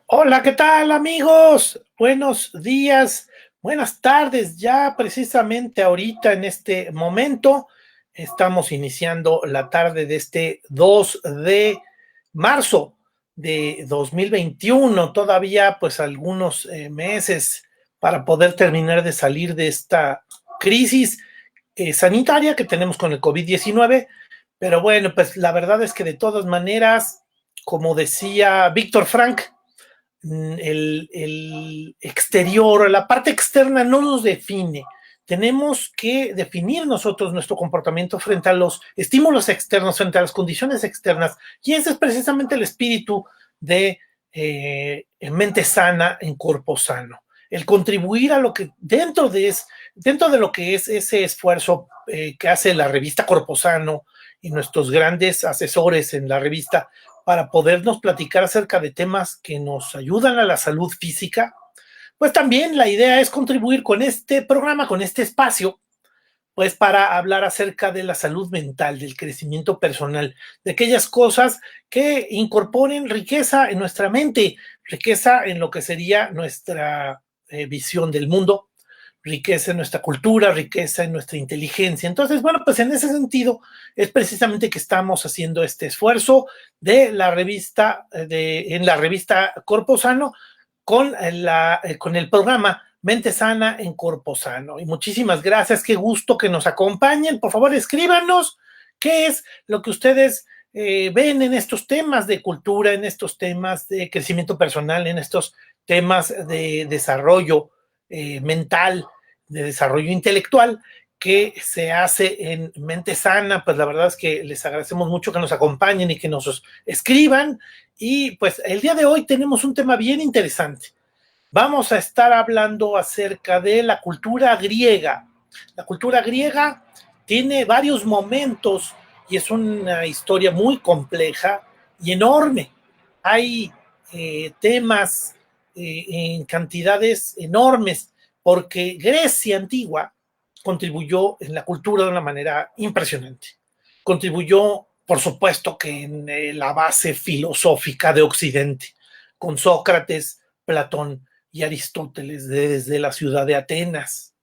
Hola, ¿qué tal amigos? Buenos días, buenas tardes. Ya precisamente ahorita en este momento estamos iniciando la tarde de este 2 de marzo de 2021. Todavía pues algunos meses para poder terminar de salir de esta crisis sanitaria que tenemos con el COVID-19. Pero bueno, pues la verdad es que de todas maneras, como decía Víctor Frank, el exterior, la parte externa no nos define. Tenemos que definir nosotros nuestro comportamiento frente a los estímulos externos, frente a las condiciones externas. Y ese es precisamente el espíritu de mente sana en cuerpo sano. El contribuir a lo que dentro de lo que es ese esfuerzo que hace la revista Cuerpo Sano y nuestros grandes asesores en la revista para podernos platicar acerca de temas que nos ayudan a la salud física, pues también la idea es contribuir con este programa, con este espacio, pues para hablar acerca de la salud mental, del crecimiento personal, de aquellas cosas que incorporen riqueza en nuestra mente, riqueza en lo que sería nuestra visión del mundo, riqueza en nuestra cultura, riqueza en nuestra inteligencia. Entonces, bueno, pues en ese sentido es precisamente que estamos haciendo este esfuerzo de la revista, en la revista Corpo Sano, con el programa Mente Sana en Corpo Sano. Y muchísimas gracias, qué gusto que nos acompañen. Por favor, escríbanos qué es lo que ustedes ven en estos temas de cultura, en estos temas de crecimiento personal, en estos temas de desarrollo mental, de desarrollo intelectual que se hace en Mente Sana. Pues la verdad es que les agradecemos mucho que nos acompañen y que nos escriban. Y pues el día de hoy tenemos un tema bien interesante. Vamos a estar hablando acerca de la cultura griega. La cultura griega tiene varios momentos y es una historia muy compleja y enorme. Hay temas en cantidades enormes porque Grecia antigua contribuyó en la cultura de una manera impresionante. Contribuyó, por supuesto, que en la base filosófica de Occidente, con Sócrates, Platón y Aristóteles desde la ciudad de Atenas.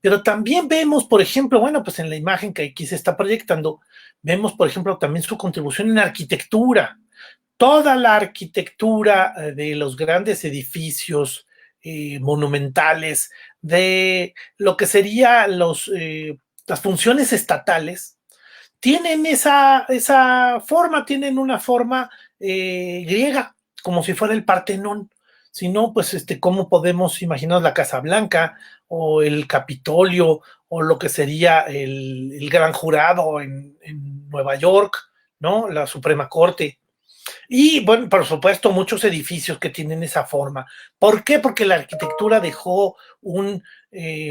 Pero también vemos, por ejemplo, bueno, pues en la imagen que aquí se está proyectando, vemos, por ejemplo, también su contribución en arquitectura. Toda la arquitectura de los grandes edificios monumentales, de lo que serían las funciones estatales, tienen esa forma, tienen una forma griega, como si fuera el Partenón. Si no, pues cómo podemos imaginar la Casa Blanca o el Capitolio o lo que sería el Gran Jurado en Nueva York, ¿no? La Suprema Corte. Y bueno, por supuesto, muchos edificios que tienen esa forma. ¿Por qué? Porque la arquitectura dejó un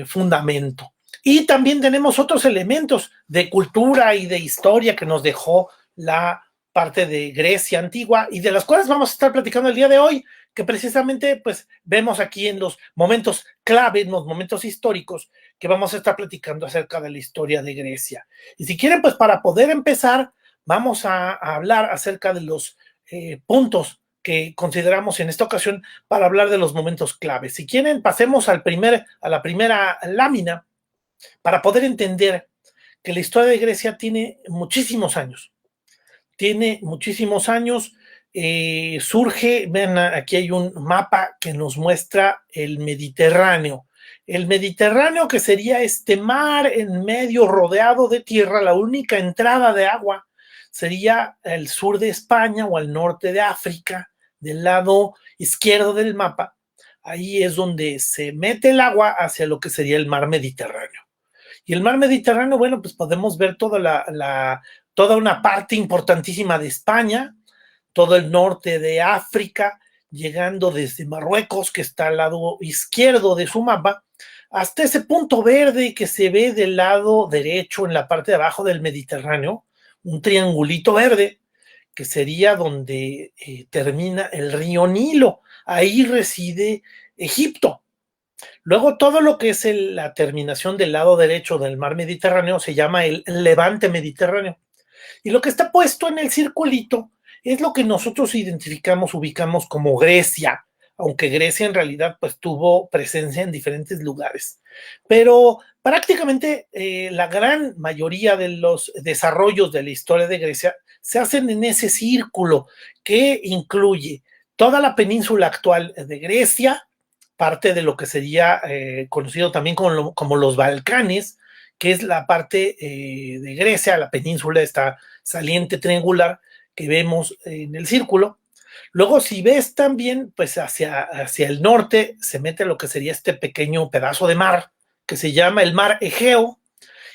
fundamento. Y también tenemos otros elementos de cultura y de historia que nos dejó la parte de Grecia antigua y de las cuales vamos a estar platicando el día de hoy, que precisamente pues vemos aquí en los momentos clave, en los momentos históricos, que vamos a estar platicando acerca de la historia de Grecia. Y si quieren, pues para poder empezar, vamos a hablar acerca de los puntos que consideramos en esta ocasión para hablar de los momentos claves. Si quieren, pasemos a la primera lámina para poder entender que la historia de Grecia tiene muchísimos años. Tiene muchísimos años. Surge, ven, aquí hay un mapa que nos muestra el Mediterráneo. El Mediterráneo, que sería este mar en medio rodeado de tierra, la única entrada de agua sería el sur de España o al norte de África, del lado izquierdo del mapa. Ahí es donde se mete el agua hacia lo que sería el mar Mediterráneo. Y el mar Mediterráneo, bueno, pues podemos ver toda una parte importantísima de España, todo el norte de África, llegando desde Marruecos, que está al lado izquierdo de su mapa, hasta ese punto verde que se ve del lado derecho en la parte de abajo del Mediterráneo, un triangulito verde, que sería donde termina el río Nilo. Ahí reside Egipto. Luego, todo lo que es la terminación del lado derecho del mar Mediterráneo se llama el levante mediterráneo. Y lo que está puesto en el circulito es lo que nosotros identificamos, ubicamos como Grecia, aunque Grecia en realidad pues tuvo presencia en diferentes lugares. Pero prácticamente la gran mayoría de los desarrollos de la historia de Grecia se hacen en ese círculo que incluye toda la península actual de Grecia, parte de lo que sería conocido también como los Balcanes, que es la parte de Grecia, la península, esta saliente triangular que vemos en el círculo. Luego, si ves también, pues hacia el norte se mete lo que sería este pequeño pedazo de mar que se llama el mar Egeo,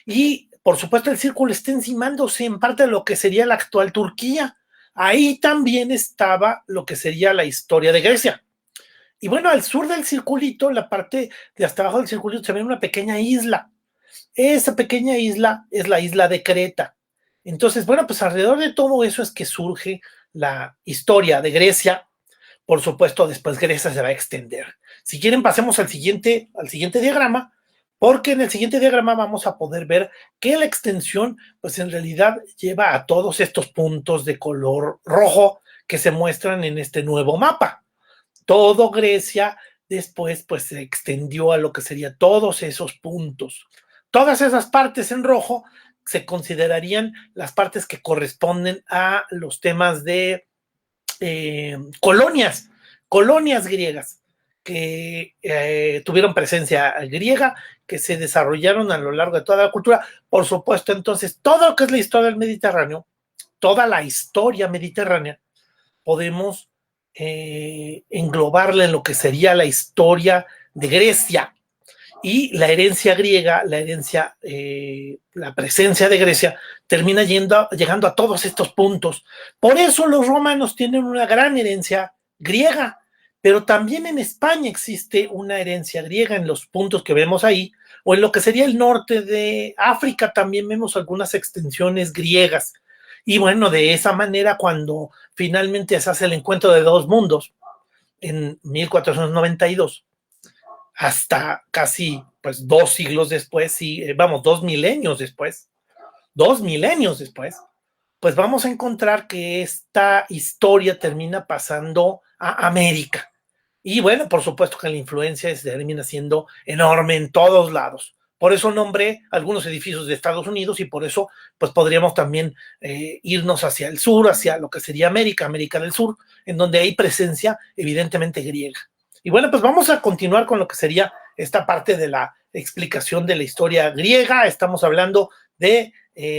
y por supuesto el círculo está encimándose en parte de lo que sería la actual Turquía. Ahí también estaba lo que sería la historia de Grecia. Y bueno, al sur del circulito, la parte de hasta abajo del circulito, se ve una pequeña isla. Esa pequeña isla es la isla de Creta. Entonces, bueno, pues alrededor de todo eso es que surge la historia de Grecia. Por supuesto, después Grecia se va a extender. Si quieren, pasemos al siguiente diagrama, porque en el siguiente diagrama vamos a poder ver que la extensión, pues en realidad lleva a todos estos puntos de color rojo que se muestran en este nuevo mapa. Todo Grecia después, pues se extendió a lo que sería todos esos puntos. Todas esas partes en rojo se considerarían las partes que corresponden a los temas de colonias griegas que tuvieron presencia griega, que se desarrollaron a lo largo de toda la cultura. Por supuesto, entonces, todo lo que es la historia del Mediterráneo, toda la historia mediterránea, podemos englobarla en lo que sería la historia de Grecia. Y la herencia griega, la presencia de Grecia, termina llegando a todos estos puntos. Por eso los romanos tienen una gran herencia griega, pero también en España existe una herencia griega en los puntos que vemos ahí, o en lo que sería el norte de África también vemos algunas extensiones griegas. Y bueno, de esa manera, cuando finalmente se hace el encuentro de dos mundos en 1492, hasta casi pues 2 siglos después, vamos, 2 milenios después, pues vamos a encontrar que esta historia termina pasando a América. Y bueno, por supuesto que la influencia termina siendo enorme en todos lados. Por eso nombré algunos edificios de Estados Unidos y por eso pues podríamos también irnos hacia el sur, hacia lo que sería América del Sur, en donde hay presencia evidentemente griega. Y bueno, pues vamos a continuar con lo que sería esta parte de la explicación de la historia griega. Estamos hablando de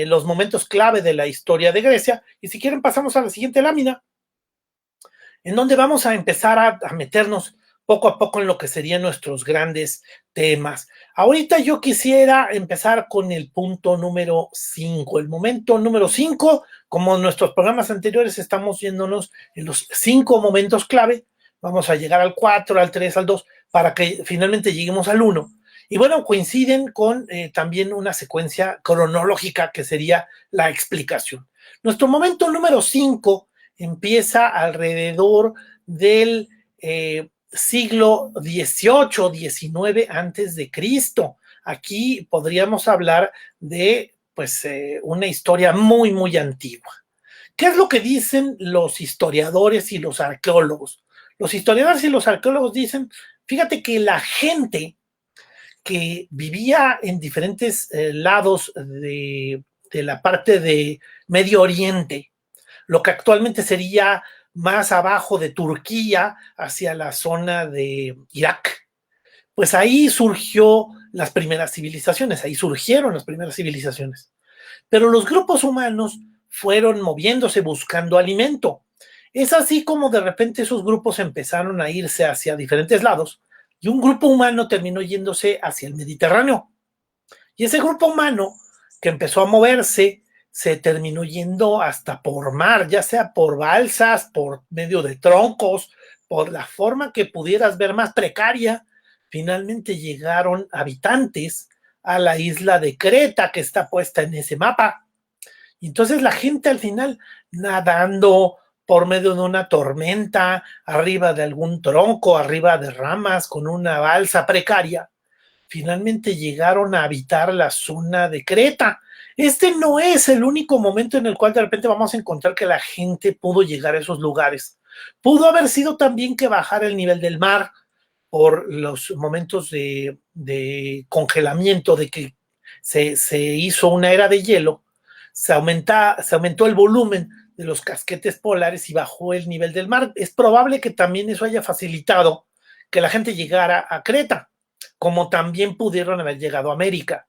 los momentos clave de la historia de Grecia. Y si quieren, pasamos a la siguiente lámina, en donde vamos a empezar a meternos poco a poco en lo que serían nuestros grandes temas. Ahorita yo quisiera empezar con el punto número 5. El momento número 5, como en nuestros programas anteriores, estamos yéndonos en los 5 momentos clave. Vamos a llegar al 4, al 3, al 2, para que finalmente lleguemos al 1. Y bueno, coinciden con también una secuencia cronológica que sería la explicación. Nuestro momento número 5 empieza alrededor del siglo XVIII, XIX antes de Cristo. Aquí podríamos hablar de pues una historia muy, muy antigua. ¿Qué es lo que dicen los historiadores y los arqueólogos? Los historiadores y los arqueólogos dicen, fíjate que la gente que vivía en diferentes lados de la parte de Medio Oriente, lo que actualmente sería más abajo de Turquía, hacia la zona de Irak, pues ahí surgieron las primeras civilizaciones. Pero los grupos humanos fueron moviéndose buscando alimento. Es así como de repente esos grupos empezaron a irse hacia diferentes lados y un grupo humano terminó yéndose hacia el Mediterráneo. Y ese grupo humano que empezó a moverse se terminó yendo hasta por mar, ya sea por balsas, por medio de troncos, por la forma que pudieras ver más precaria. Finalmente llegaron habitantes a la isla de Creta, que está puesta en ese mapa. Y entonces la gente al final nadando por medio de una tormenta, arriba de algún tronco, arriba de ramas, con una balsa precaria, finalmente llegaron a habitar la zona de Creta. Este no es el único momento en el cual de repente vamos a encontrar que la gente pudo llegar a esos lugares. Pudo haber sido también que bajar el nivel del mar por los momentos de congelamiento, de que se hizo una era de hielo, se aumentó el volumen de los casquetes polares y bajó el nivel del mar. Es probable que también eso haya facilitado que la gente llegara a Creta, como también pudieron haber llegado a América.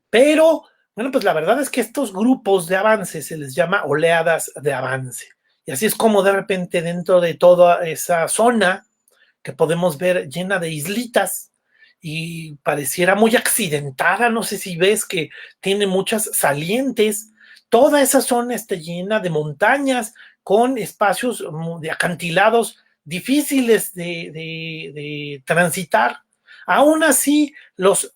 Pero, bueno, pues la verdad es que estos grupos de avance se les llama oleadas de avance. Y así es como de repente dentro de toda esa zona que podemos ver llena de islitas y pareciera muy accidentada, no sé si ves que tiene muchas salientes, toda esa zona está llena de montañas con espacios de acantilados difíciles de transitar. Aún así, los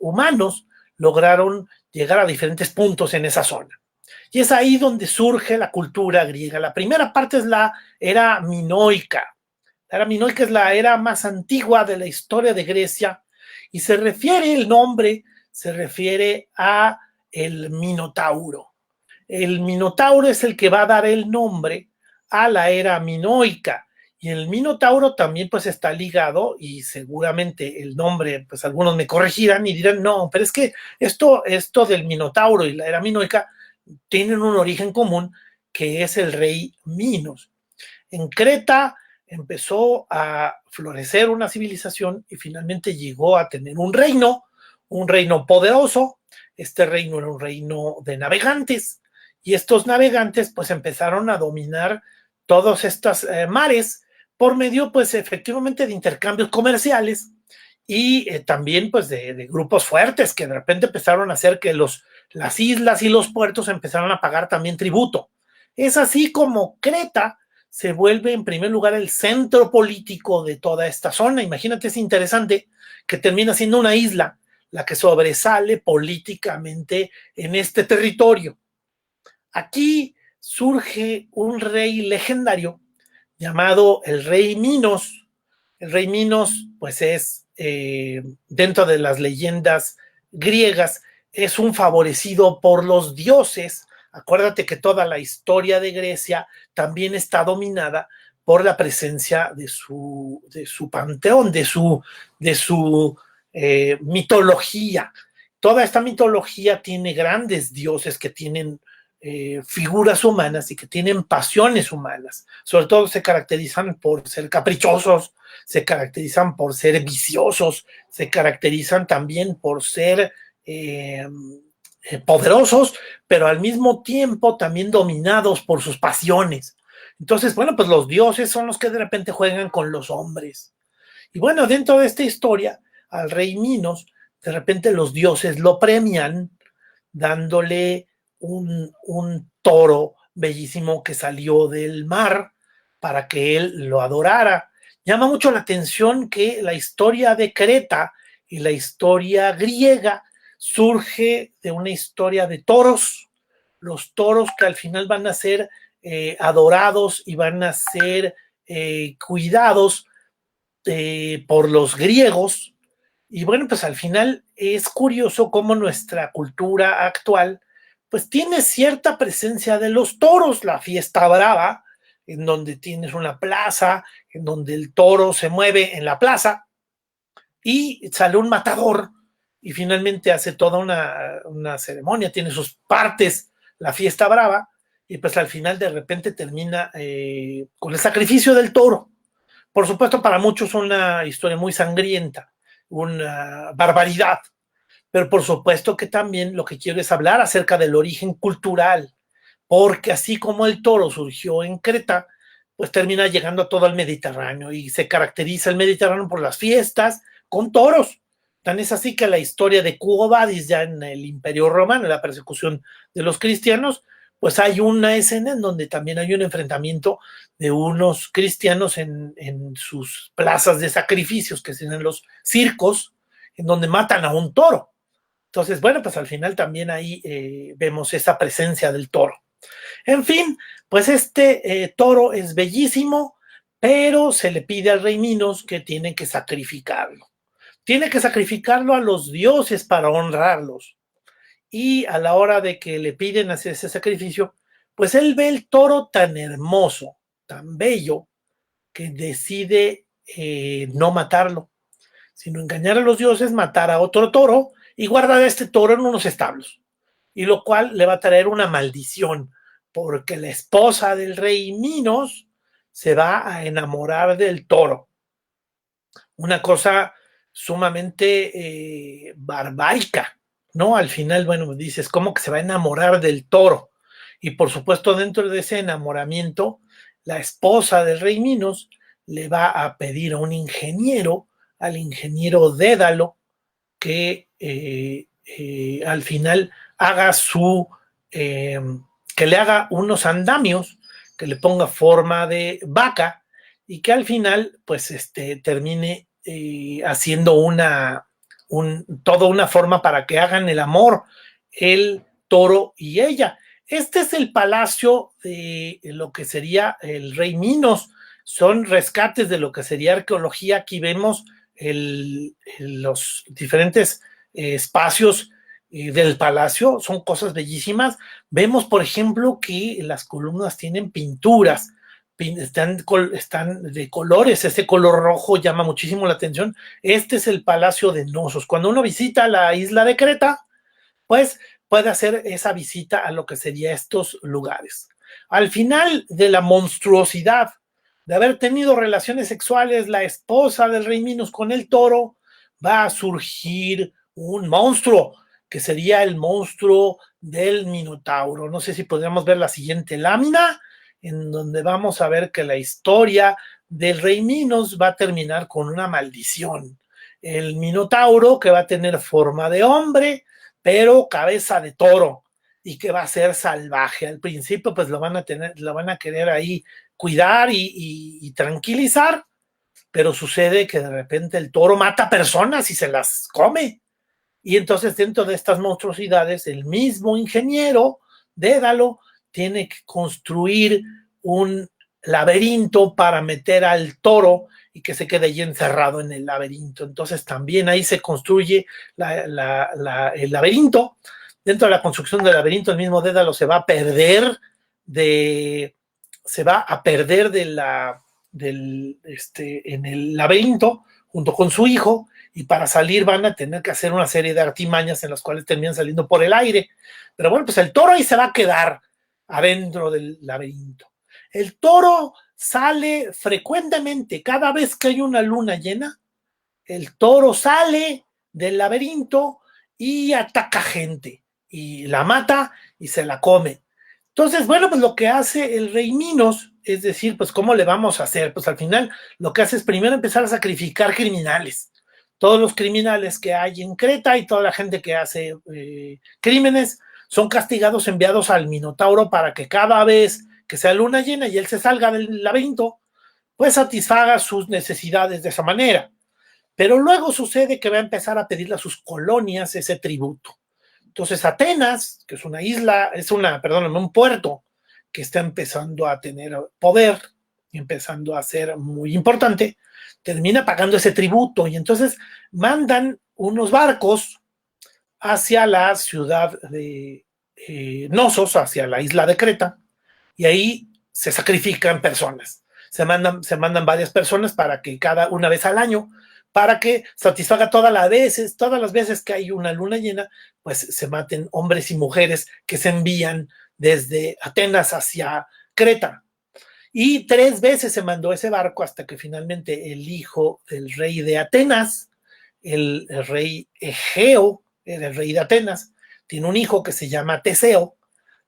humanos lograron llegar a diferentes puntos en esa zona. Y es ahí donde surge la cultura griega. La primera parte es la era minoica. La era minoica es la era más antigua de la historia de Grecia y el nombre se refiere a el Minotauro. El Minotauro es el que va a dar el nombre a la era minoica. Y el Minotauro también pues está ligado y seguramente el nombre, pues algunos me corregirán y dirán, no, pero es que esto del Minotauro y la era minoica tienen un origen común que es el rey Minos. En Creta empezó a florecer una civilización y finalmente llegó a tener un reino poderoso. Este reino era un reino de navegantes y estos navegantes pues empezaron a dominar todos estos mares por medio pues efectivamente de intercambios comerciales y también pues de grupos fuertes que de repente empezaron a hacer que las islas y los puertos empezaron a pagar también tributo. Es así como Creta se vuelve en primer lugar el centro político de toda esta zona. Imagínate, es interesante que termina siendo una isla la que sobresale políticamente en este territorio. Aquí surge un rey legendario llamado el rey Minos. El rey Minos, pues es, dentro de las leyendas griegas, es un favorecido por los dioses. Acuérdate que toda la historia de Grecia también está dominada por la presencia de su panteón, de su mitología. Toda esta mitología tiene grandes dioses que tienen figuras humanas y que tienen pasiones humanas. Sobre todo se caracterizan por ser caprichosos, se caracterizan por ser viciosos, se caracterizan también por ser poderosos, pero al mismo tiempo también dominados por sus pasiones. Entonces, bueno, pues los dioses son los que de repente juegan con los hombres. Y bueno, dentro de esta historia, al rey Minos, de repente los dioses lo premian dándole un toro bellísimo que salió del mar para que él lo adorara. Llama mucho la atención que la historia de Creta y la historia griega surge de una historia de toros, los toros que al final van a ser adorados y van a ser cuidados por los griegos. Y bueno, pues al final es curioso cómo nuestra cultura actual pues tiene cierta presencia de los toros, la fiesta brava, en donde tienes una plaza, en donde el toro se mueve en la plaza y sale un matador y finalmente hace toda una ceremonia, tiene sus partes, la fiesta brava, y pues al final de repente termina con el sacrificio del toro. Por supuesto, para muchos una historia muy sangrienta, una barbaridad, pero por supuesto que también lo que quiero es hablar acerca del origen cultural, porque así como el toro surgió en Creta, pues termina llegando a todo el Mediterráneo y se caracteriza el Mediterráneo por las fiestas con toros. Tan es así que la historia de Quo Vadis ya en el Imperio Romano, en la persecución de los cristianos, pues hay una escena en donde también hay un enfrentamiento de unos cristianos en sus plazas de sacrificios, que son los circos, en donde matan a un toro. Entonces, bueno, pues al final también ahí vemos esa presencia del toro. En fin, pues este toro es bellísimo, pero se le pide al rey Minos que tiene que sacrificarlo. Tiene que sacrificarlo a los dioses para honrarlos. y a la hora de que le piden hacer ese sacrificio, pues él ve el toro tan hermoso, tan bello, que decide no matarlo, sino engañar a los dioses, matar a otro toro y guardar a este toro en unos establos, y lo cual le va a traer una maldición, porque la esposa del rey Minos se va a enamorar del toro. Una cosa sumamente barbárica, ¿no? Al final, bueno, dices, ¿cómo que se va a enamorar del toro? Y por supuesto, dentro de ese enamoramiento, la esposa del rey Minos le va a pedir a un ingeniero, al ingeniero Dédalo, que al final haga que le haga unos andamios, que le ponga forma de vaca y que al final pues termine haciendo toda una forma para que hagan el amor el toro y ella. Este es el palacio de lo que sería el rey Minos. Son rescates de lo que sería arqueología. Aquí vemos los diferentes espacios del palacio, son cosas bellísimas. Vemos, por ejemplo, que las columnas tienen pinturas, están de colores, ese color rojo llama muchísimo la atención. Este es el Palacio de Nosos. Cuando uno visita la isla de Creta, pues puede hacer esa visita a lo que sería estos lugares. Al final de la monstruosidad de haber tenido relaciones sexuales la esposa del rey Minos con el toro, va a surgir un monstruo, que sería el monstruo del Minotauro. No sé si podríamos ver la siguiente lámina, en donde vamos a ver que la historia del rey Minos va a terminar con una maldición. El Minotauro, que va a tener forma de hombre, pero cabeza de toro, y que va a ser salvaje. Al principio, pues lo van a querer ahí cuidar y tranquilizar, pero sucede que de repente el toro mata personas y se las come. Y entonces, dentro de estas monstruosidades, el mismo ingeniero Dédalo tiene que construir un laberinto para meter al toro y que se quede ahí encerrado en el laberinto. Entonces también ahí se construye el laberinto. Dentro de la construcción del laberinto, el mismo Dédalo se va a perder en el laberinto junto con su hijo, y para salir van a tener que hacer una serie de artimañas en las cuales terminan saliendo por el aire. Pero bueno, pues el toro ahí se va a quedar adentro del laberinto. El toro sale frecuentemente, cada vez que hay una luna llena, el toro sale del laberinto y ataca gente, y la mata y se la come. Entonces, bueno, pues lo que hace el rey Minos es decir, pues ¿cómo le vamos a hacer? Pues al final lo que hace es primero empezar a sacrificar criminales. Todos los criminales que hay en Creta y toda la gente que hace crímenes son castigados, enviados al Minotauro para que cada vez que sea luna llena y él se salga del laberinto, pues satisfaga sus necesidades de esa manera. Pero luego sucede que va a empezar a pedirle a sus colonias ese tributo. Entonces Atenas, que es una isla, un puerto que está empezando a tener poder, empezando a ser muy importante, termina pagando ese tributo, y entonces mandan unos barcos hacia la ciudad de Nosos, hacia la isla de Creta, y ahí se sacrifican personas. Se mandan varias personas para que una vez al año, para que satisfaga todas las veces que hay una luna llena, pues se maten hombres y mujeres que se envían desde Atenas hacia Creta. Y 3 veces se mandó ese barco hasta que finalmente el hijo del rey de Atenas, el rey Egeo, era el rey de Atenas, tiene un hijo que se llama Teseo.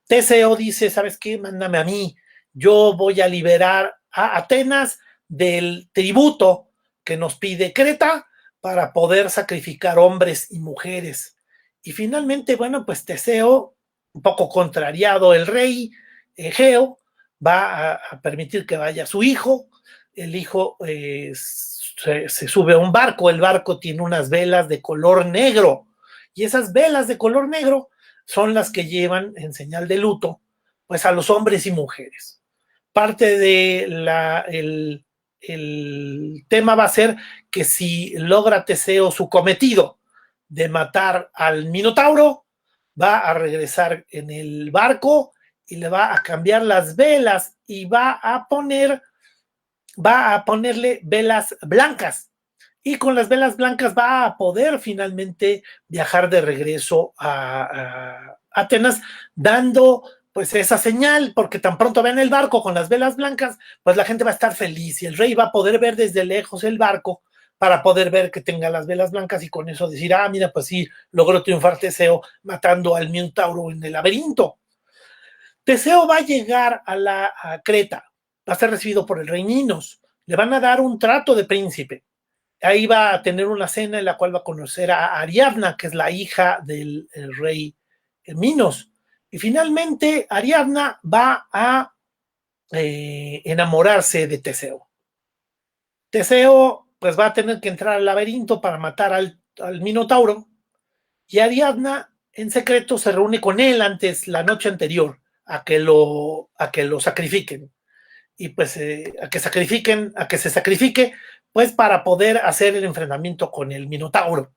Teseo dice, ¿sabes qué? Mándame a mí, yo voy a liberar a Atenas del tributo que nos pide Creta para poder sacrificar hombres y mujeres. Y finalmente, bueno, pues Teseo, un poco contrariado el rey Egeo, va a permitir que vaya su hijo. El hijo se sube a un barco, el barco tiene unas velas de color negro, y esas velas de color negro son las que llevan en señal de luto pues a los hombres y mujeres. Parte de el tema va a ser que si logra Teseo su cometido de matar al Minotauro, va a regresar en el barco y le va a cambiar las velas y va a ponerle velas blancas. Y con las velas blancas va a poder finalmente viajar de regreso a Atenas, dando pues esa señal, porque tan pronto vean el barco con las velas blancas, pues la gente va a estar feliz y el rey va a poder ver desde lejos el barco para poder ver que tenga las velas blancas y con eso decir, ah, mira, pues sí, logró triunfar Teseo matando al Minotauro en el laberinto. Teseo va a llegar a Creta, va a ser recibido por el rey Minos, le van a dar un trato de príncipe. Ahí va a tener una cena en la cual va a conocer a Ariadna, que es la hija del rey Minos. Y finalmente Ariadna va a enamorarse de Teseo. Teseo pues va a tener que entrar al laberinto para matar al Minotauro y Ariadna en secreto se reúne con él antes, la noche anterior, a que lo sacrifiquen. Y pues a que se sacrifique, pues para poder hacer el enfrentamiento con el Minotauro.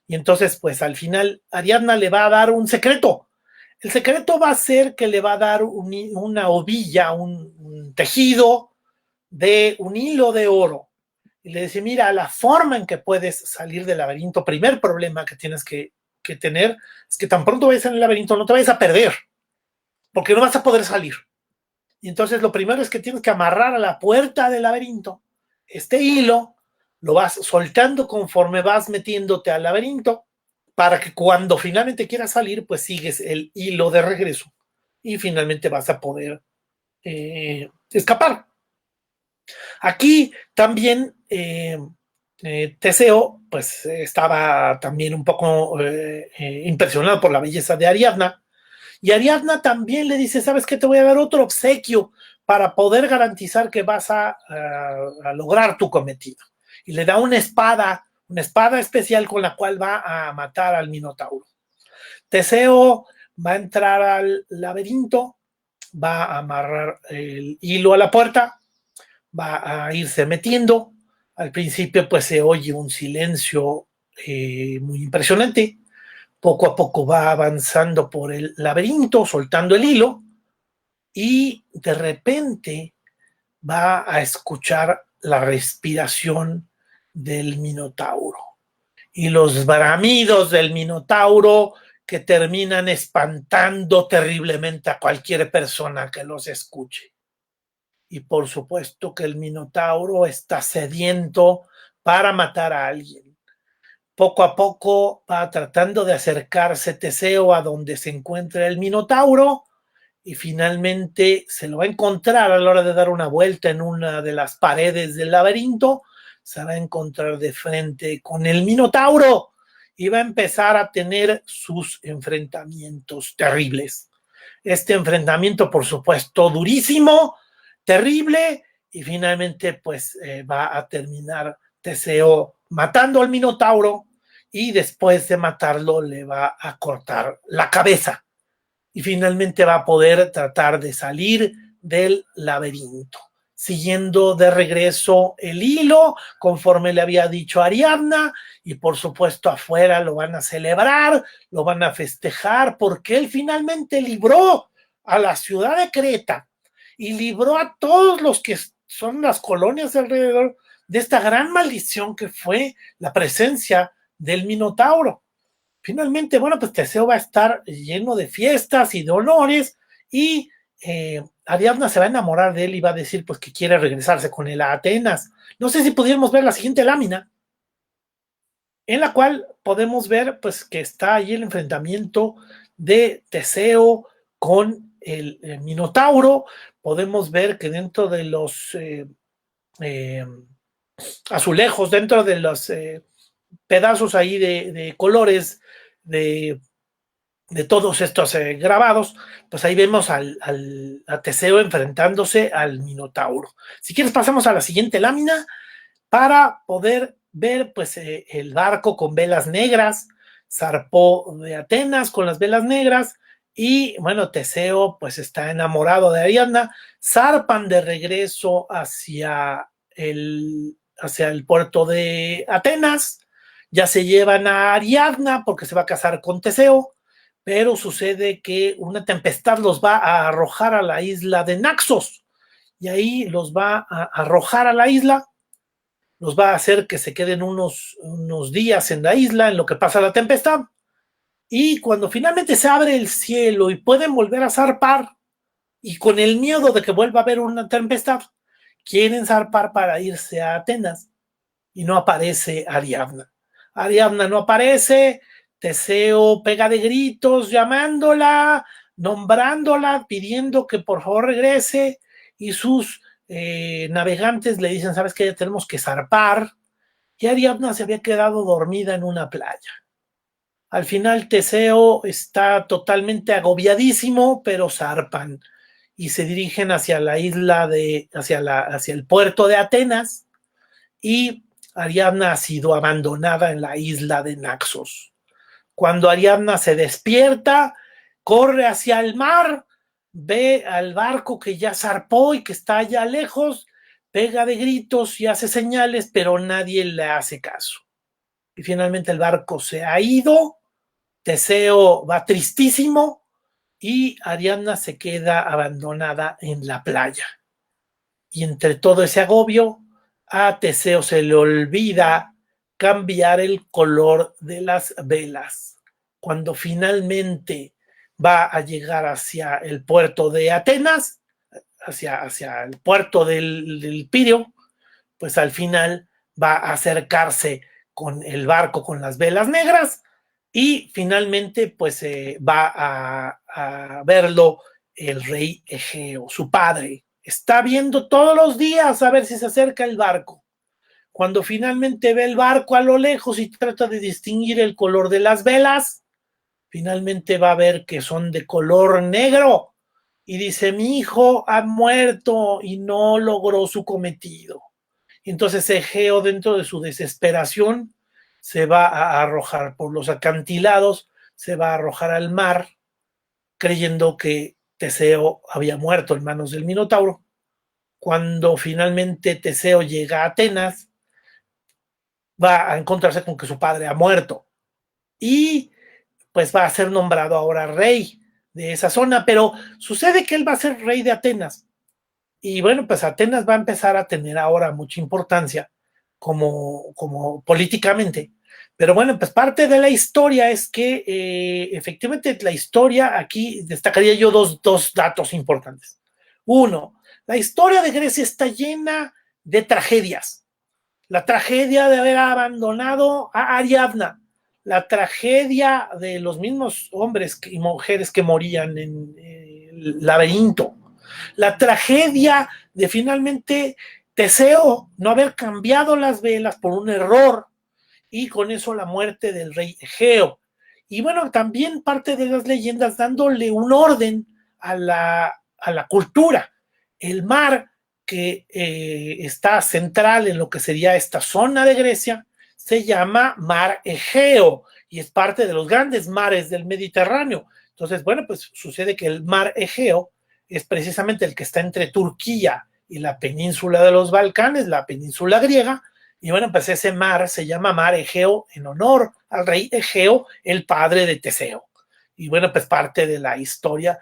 Y entonces, pues al final, Ariadna le va a dar un secreto. El secreto va a ser que le va a dar una ovilla, un tejido de un hilo de oro. Y le dice, mira, la forma en que puedes salir del laberinto, primer problema que tienes que tener, es que tan pronto vayas en el laberinto no te vayas a perder, porque no vas a poder salir. Y entonces lo primero es que tienes que amarrar a la puerta del laberinto este hilo, lo vas soltando conforme vas metiéndote al laberinto, para que cuando finalmente quieras salir, pues sigues el hilo de regreso y finalmente vas a poder escapar. Aquí también Teseo pues estaba también un poco impresionado por la belleza de Ariadna, y Ariadna también le dice, ¿sabes qué? Te voy a dar otro obsequio para poder garantizar que vas a lograr tu cometido. Y le da una espada especial con la cual va a matar al Minotauro. Teseo va a entrar al laberinto, va a amarrar el hilo a la puerta, va a irse metiendo. Al principio pues se oye un silencio muy impresionante. Poco a poco va avanzando por el laberinto, soltando el hilo, y de repente va a escuchar la respiración del Minotauro y los bramidos del Minotauro que terminan espantando terriblemente a cualquier persona que los escuche. Y por supuesto que el Minotauro está sediento para matar a alguien. Poco a poco va tratando de acercarse Teseo a donde se encuentra el Minotauro y finalmente se lo va a encontrar a la hora de dar una vuelta en una de las paredes del laberinto. Se va a encontrar de frente con el Minotauro y va a empezar a tener sus enfrentamientos terribles. Este enfrentamiento, por supuesto, durísimo, terrible, y finalmente pues va a terminar Teseo matando al Minotauro y después de matarlo le va a cortar la cabeza y finalmente va a poder tratar de salir del laberinto, siguiendo de regreso el hilo conforme le había dicho Ariadna, y por supuesto afuera lo van a celebrar, lo van a festejar porque él finalmente libró a la ciudad de Creta y libró a todos los que son las colonias de alrededor de esta gran maldición que fue la presencia del Minotauro. Finalmente, bueno, pues Teseo va a estar lleno de fiestas y de honores, y Ariadna se va a enamorar de él y va a decir pues que quiere regresarse con él a Atenas. No sé si pudiéramos ver la siguiente lámina, en la cual podemos ver pues que está ahí el enfrentamiento de Teseo con el Minotauro. Podemos ver que dentro de los azulejos, dentro de los pedazos ahí de colores de todos estos grabados, pues ahí vemos a Teseo enfrentándose al Minotauro. Si quieres pasamos a la siguiente lámina para poder ver pues el barco con velas negras, zarpó de Atenas con las velas negras, y bueno, Teseo pues está enamorado de Ariadna, zarpan de regreso hacia el puerto de Atenas, ya se llevan a Ariadna porque se va a casar con Teseo, pero sucede que una tempestad los va a arrojar a la isla de Naxos, y ahí los va a arrojar a la isla, los va a hacer que se queden unos días en la isla en lo que pasa la tempestad, y cuando finalmente se abre el cielo y pueden volver a zarpar, y con el miedo de que vuelva a haber una tempestad, quieren zarpar para irse a Atenas, y no aparece Ariadna. Ariadna no aparece, Teseo pega de gritos llamándola, nombrándola, pidiendo que por favor regrese, y sus navegantes le dicen, ¿sabes qué? Ya tenemos que zarpar, y Ariadna se había quedado dormida en una playa. Al final Teseo está totalmente agobiadísimo, pero zarpan y se dirigen hacia la isla hacia el puerto de Atenas, y Ariadna ha sido abandonada en la isla de Naxos. Cuando Ariadna se despierta, corre hacia el mar, ve al barco que ya zarpó y que está allá lejos, pega de gritos y hace señales, pero nadie le hace caso. Y finalmente el barco se ha ido, Teseo va tristísimo y Ariadna se queda abandonada en la playa. Y entre todo ese agobio, a Teseo se le olvida cambiar el color de las velas. Cuando finalmente va a llegar hacia el puerto de Atenas, hacia el puerto del Pirio, pues al final va a acercarse con el barco con las velas negras, y finalmente pues va a verlo el rey Egeo, su padre. Está viendo todos los días a ver si se acerca el barco. Cuando finalmente ve el barco a lo lejos y trata de distinguir el color de las velas, finalmente va a ver que son de color negro, y dice, mi hijo ha muerto y no logró su cometido. Entonces Egeo, dentro de su desesperación, se va a arrojar por los acantilados, se va a arrojar al mar, creyendo que Teseo había muerto en manos del Minotauro. Cuando finalmente Teseo llega a Atenas, va a encontrarse con que su padre ha muerto, y pues va a ser nombrado ahora rey de esa zona, pero sucede que él va a ser rey de Atenas. Y bueno, pues Atenas va a empezar a tener ahora mucha importancia como políticamente. Pero bueno, pues parte de la historia es que efectivamente la historia, aquí destacaría yo dos datos importantes. Uno, la historia de Grecia está llena de tragedias. La tragedia de haber abandonado a Ariadna, la tragedia de los mismos hombres y mujeres que morían en el laberinto, la tragedia de finalmente Teseo no haber cambiado las velas por un error, y con eso la muerte del rey Egeo. Y bueno, también parte de las leyendas dándole un orden a la cultura. El mar que está central en lo que sería esta zona de Grecia se llama Mar Egeo, y es parte de los grandes mares del Mediterráneo. Entonces, bueno, pues sucede que el Mar Egeo es precisamente el que está entre Turquía y la península de los Balcanes, la península griega, y bueno, pues ese mar se llama Mar Egeo en honor al rey Egeo, el padre de Teseo. Y bueno, pues parte de la historia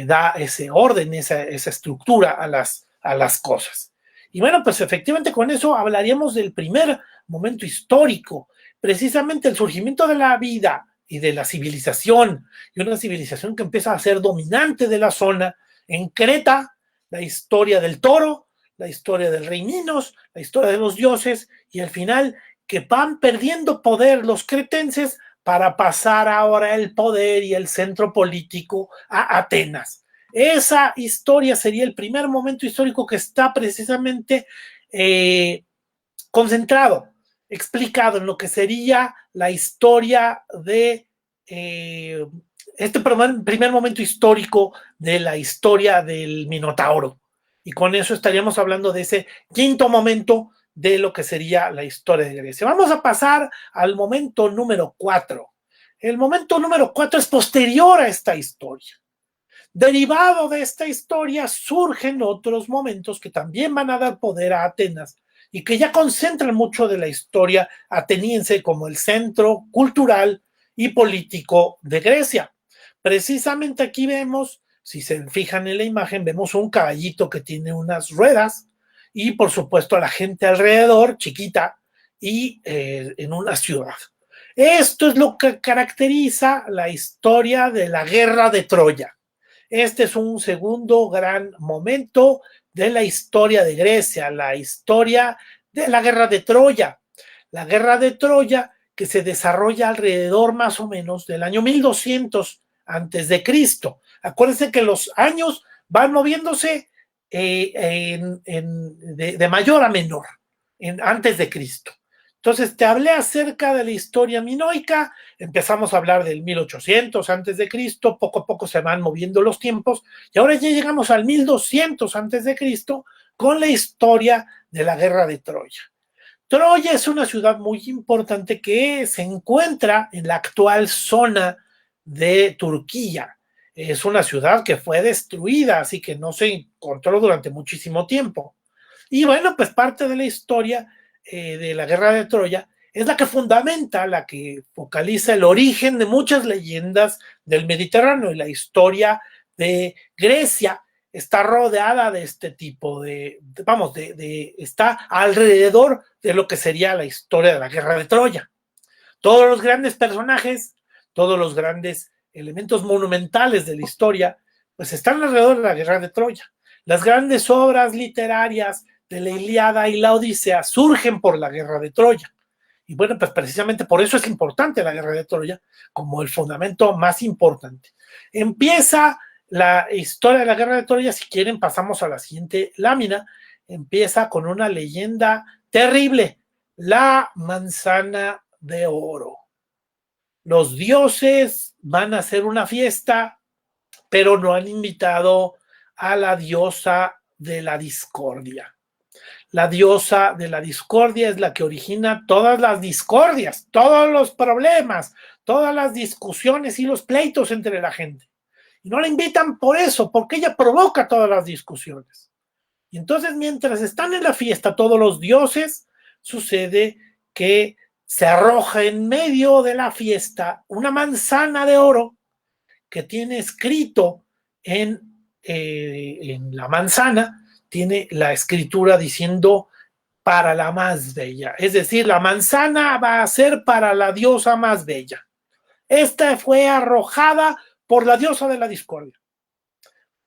da ese orden, esa estructura a las cosas. Y bueno, pues efectivamente con eso hablaríamos del primer momento histórico, precisamente el surgimiento de la vida y de la civilización, y una civilización que empieza a ser dominante de la zona. En Creta, la historia del toro, la historia del rey Minos, la historia de los dioses, y al final que van perdiendo poder los cretenses para pasar ahora el poder y el centro político a Atenas. Esa historia sería el primer momento histórico que está precisamente concentrado, explicado en lo que sería la historia de este primer momento histórico de la historia del Minotauro. Y con eso estaríamos hablando de ese quinto momento de lo que sería la historia de Grecia. Vamos a pasar al momento número 4. El momento número 4 es posterior a esta historia. Derivado de esta historia surgen otros momentos que también van a dar poder a Atenas y que ya concentran mucho de la historia ateniense como el centro cultural y político de Grecia. Precisamente aquí vemos, si se fijan en la imagen, vemos un caballito que tiene unas ruedas y por supuesto a la gente alrededor, chiquita, y en una ciudad. Esto es lo que caracteriza la historia de la guerra de Troya. Este es un segundo gran momento de la historia de Grecia, la historia de la guerra de Troya. La guerra de Troya que se desarrolla alrededor más o menos del año 1200 antes de Cristo. Acuérdense que los años van moviéndose de mayor a menor, antes de Cristo. Entonces te hablé acerca de la historia minoica, empezamos a hablar del 1800 antes de Cristo, poco a poco se van moviendo los tiempos y ahora ya llegamos al 1200 antes de Cristo con la historia de la guerra de Troya. Troya es una ciudad muy importante que se encuentra en la actual zona de Turquía. Es una ciudad que fue destruida, así que no se encontró durante muchísimo tiempo. Y bueno, pues parte de la historia de la guerra de Troya es la que fundamenta, la que focaliza el origen de muchas leyendas del Mediterráneo y la historia de Grecia está rodeada de este tipo está alrededor de lo que sería la historia de la guerra de Troya. Todos los grandes personajes, todos los grandes elementos monumentales de la historia, pues están alrededor de la guerra de Troya. Las grandes obras literarias de la Ilíada y la Odisea surgen por la guerra de Troya. Y bueno, pues precisamente por eso es importante la guerra de Troya como el fundamento más importante. Empieza la historia de la guerra de Troya, si quieren pasamos a la siguiente lámina, empieza con una leyenda terrible, la manzana de oro. Los dioses van a hacer una fiesta, pero no han invitado a la diosa de la discordia. La diosa de la discordia es la que origina todas las discordias, todos los problemas, todas las discusiones y los pleitos entre la gente. Y no la invitan por eso, porque ella provoca todas las discusiones. Y entonces, mientras están en la fiesta todos los dioses, sucede que se arroja en medio de la fiesta una manzana de oro que tiene escrito en la manzana, tiene la escritura diciendo para la más bella. Es decir, la manzana va a ser para la diosa más bella. Esta fue arrojada por la diosa de la discordia.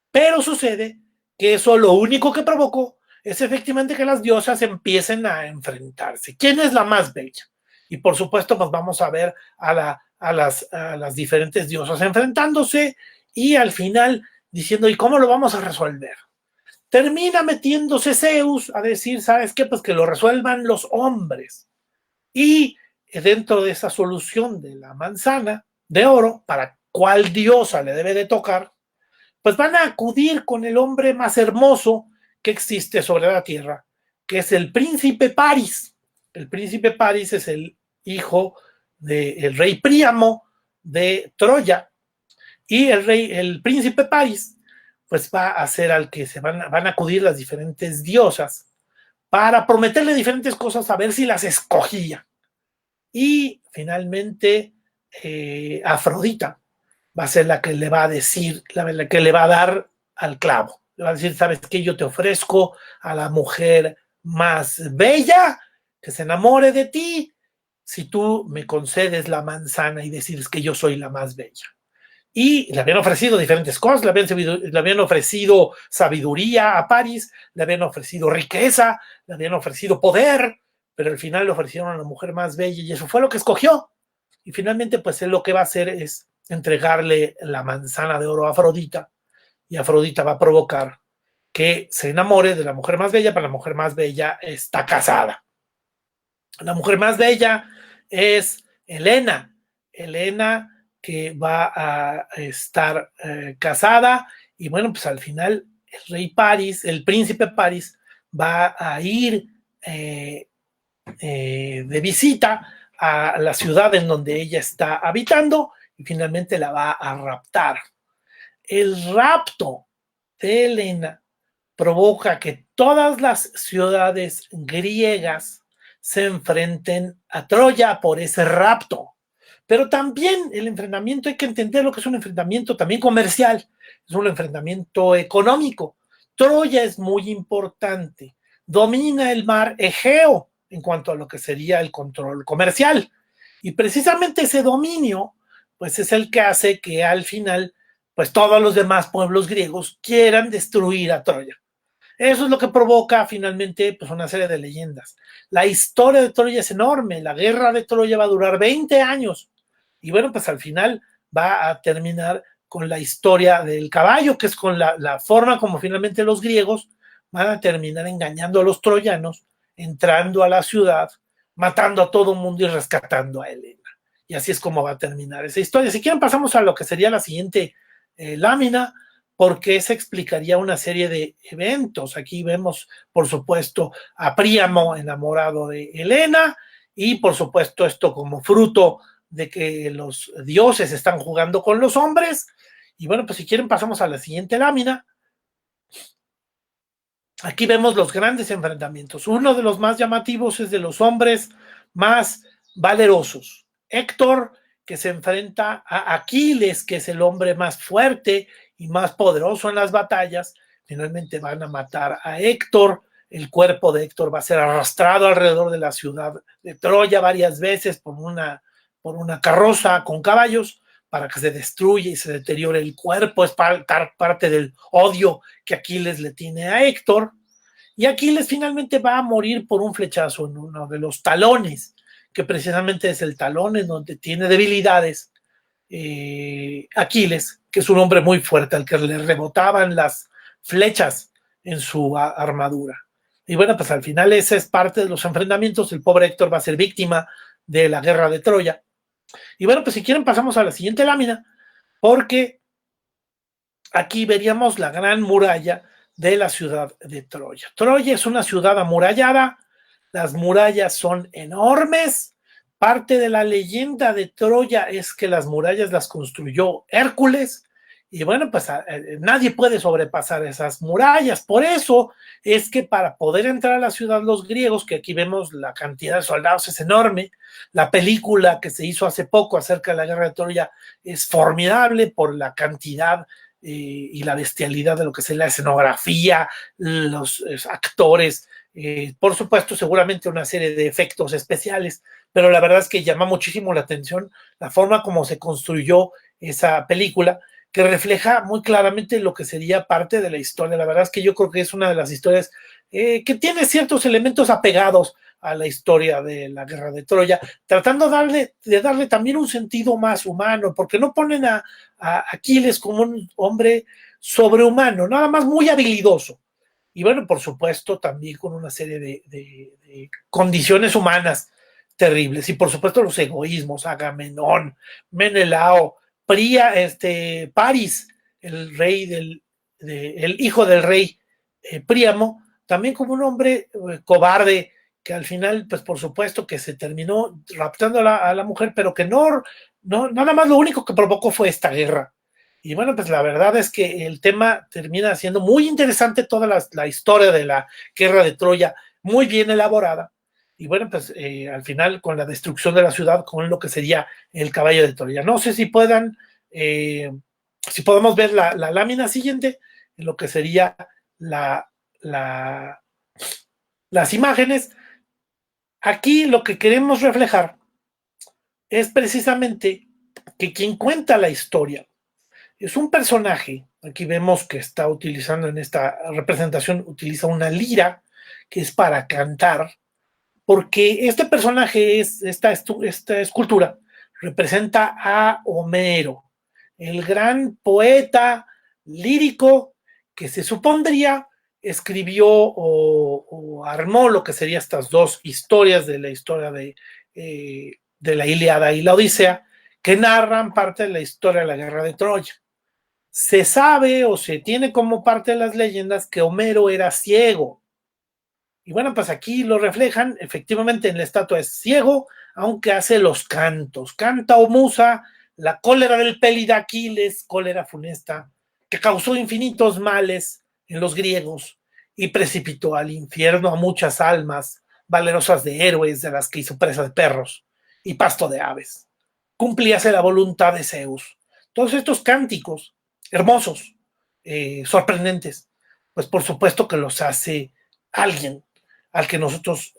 Pero sucede que eso lo único que provocó es efectivamente que las diosas empiecen a enfrentarse. ¿Quién es la más bella? Y por supuesto, pues vamos a ver a las diferentes diosas enfrentándose y al final diciendo, ¿y cómo lo vamos a resolver? Termina metiéndose Zeus a decir, ¿sabes qué? Pues que lo resuelvan los hombres. Y dentro de esa solución de la manzana de oro, para cuál diosa le debe de tocar, pues van a acudir con el hombre más hermoso que existe sobre la tierra, que es el príncipe Paris. El príncipe Paris es el hijo del rey Príamo de Troya, y el príncipe Paris, pues va a ser al que van a acudir las diferentes diosas para prometerle diferentes cosas a ver si las escogía. Y finalmente Afrodita va a ser la que le va a decir, la que le va a dar al clavo. Le va a decir, ¿sabes qué? Yo te ofrezco a la mujer más bella que se enamore de ti si tú me concedes la manzana y decides que yo soy la más bella. Y le habían ofrecido diferentes cosas, le habían ofrecido sabiduría a París, le habían ofrecido riqueza, le habían ofrecido poder, pero al final le ofrecieron a la mujer más bella y eso fue lo que escogió. Y finalmente, pues él lo que va a hacer es entregarle la manzana de oro a Afrodita y Afrodita va a provocar que se enamore de la mujer más bella, pero la mujer más bella está casada. La mujer más bella es Helena. Helena que va a estar casada y bueno, pues al final el rey Paris, el príncipe Paris va a ir de visita a la ciudad en donde ella está habitando y finalmente la va a raptar. El rapto de Helena provoca que todas las ciudades griegas se enfrenten a Troya por ese rapto. Pero también el enfrentamiento, hay que entender lo que es un enfrentamiento también comercial, es un enfrentamiento económico. Troya es muy importante, domina el mar Egeo en cuanto a lo que sería el control comercial. Y precisamente ese dominio, pues es el que hace que al final, pues todos los demás pueblos griegos quieran destruir a Troya. Eso es lo que provoca finalmente pues, una serie de leyendas. La historia de Troya es enorme, la guerra de Troya va a durar 20 años. Y bueno, pues al final va a terminar con la historia del caballo, que es con la forma como finalmente los griegos van a terminar engañando a los troyanos, entrando a la ciudad, matando a todo el mundo y rescatando a Helena. Y así es como va a terminar esa historia. Si quieren pasamos a lo que sería la siguiente lámina, porque se explicaría una serie de eventos. Aquí vemos, por supuesto, a Príamo enamorado de Helena y, por supuesto, esto como fruto de que los dioses están jugando con los hombres. Y bueno, pues si quieren pasamos a la siguiente lámina. Aquí vemos los grandes enfrentamientos. Uno de los más llamativos es de los hombres más valerosos. Héctor, que se enfrenta a Aquiles, que es el hombre más fuerte y más poderoso en las batallas. Finalmente van a matar a Héctor. El cuerpo de Héctor va a ser arrastrado alrededor de la ciudad de Troya varias veces por una carroza con caballos para que se destruya y se deteriore el cuerpo. Es parte del odio que Aquiles le tiene a Héctor. Y Aquiles finalmente va a morir por un flechazo en uno de los talones, que precisamente es el talón en donde tiene debilidades Aquiles, que es un hombre muy fuerte al que le rebotaban las flechas en su armadura. Y bueno, pues al final esa es parte de los enfrentamientos. El pobre Héctor va a ser víctima de la guerra de Troya. Y bueno, pues si quieren pasamos a la siguiente lámina, porque aquí veríamos la gran muralla de la ciudad de Troya. Troya es una ciudad amurallada, las murallas son enormes. Parte de la leyenda de Troya es que las murallas las construyó Hércules y bueno, pues nadie puede sobrepasar esas murallas. Por eso es que para poder entrar a la ciudad los griegos, que aquí vemos la cantidad de soldados es enorme, la película que se hizo hace poco acerca de la guerra de Troya es formidable por la cantidad y la bestialidad de lo que es la escenografía, los actores, por supuesto seguramente una serie de efectos especiales, pero la verdad es que llama muchísimo la atención la forma como se construyó esa película, que refleja muy claramente lo que sería parte de la historia. La verdad es que yo creo que es una de las historias que tiene ciertos elementos apegados a la historia de la guerra de Troya, tratando de darle también un sentido más humano, porque no ponen a Aquiles como un hombre sobrehumano, nada más muy habilidoso. Y bueno, por supuesto, también con una serie de condiciones humanas terribles. Y por supuesto, los egoísmos, Agamenón, Menelao, Paris, el rey el hijo del rey Príamo, también como un hombre cobarde, que al final, pues por supuesto que se terminó raptando a la mujer, pero que nada más lo único que provocó fue esta guerra. Y bueno, pues la verdad es que el tema termina siendo muy interesante, toda la historia de la guerra de Troya, muy bien elaborada. Y bueno, pues al final con la destrucción de la ciudad, con lo que sería el caballo de Troya. No sé si podemos ver la lámina siguiente, en lo que sería la, la, las imágenes. Aquí lo que queremos reflejar es precisamente que quien cuenta la historia es un personaje. Aquí vemos que está utilizando en esta representación, utiliza una lira que es para cantar, porque este personaje, esta escultura, representa a Homero, el gran poeta lírico que se supondría escribió o armó lo que serían estas dos historias de la historia de la Ilíada y la Odisea, que narran parte de la historia de la guerra de Troya. Se sabe o se tiene como parte de las leyendas que Homero era ciego. Y bueno, pues aquí lo reflejan, efectivamente en la estatua es ciego, aunque hace los cantos. Canta o musa la cólera del Pélida Aquiles, cólera funesta, que causó infinitos males en los griegos y precipitó al infierno a muchas almas valerosas de héroes, de las que hizo presa de perros y pasto de aves. cumplíase la voluntad de Zeus. Todos estos cánticos hermosos, sorprendentes, pues por supuesto que los hace alguien al que nosotros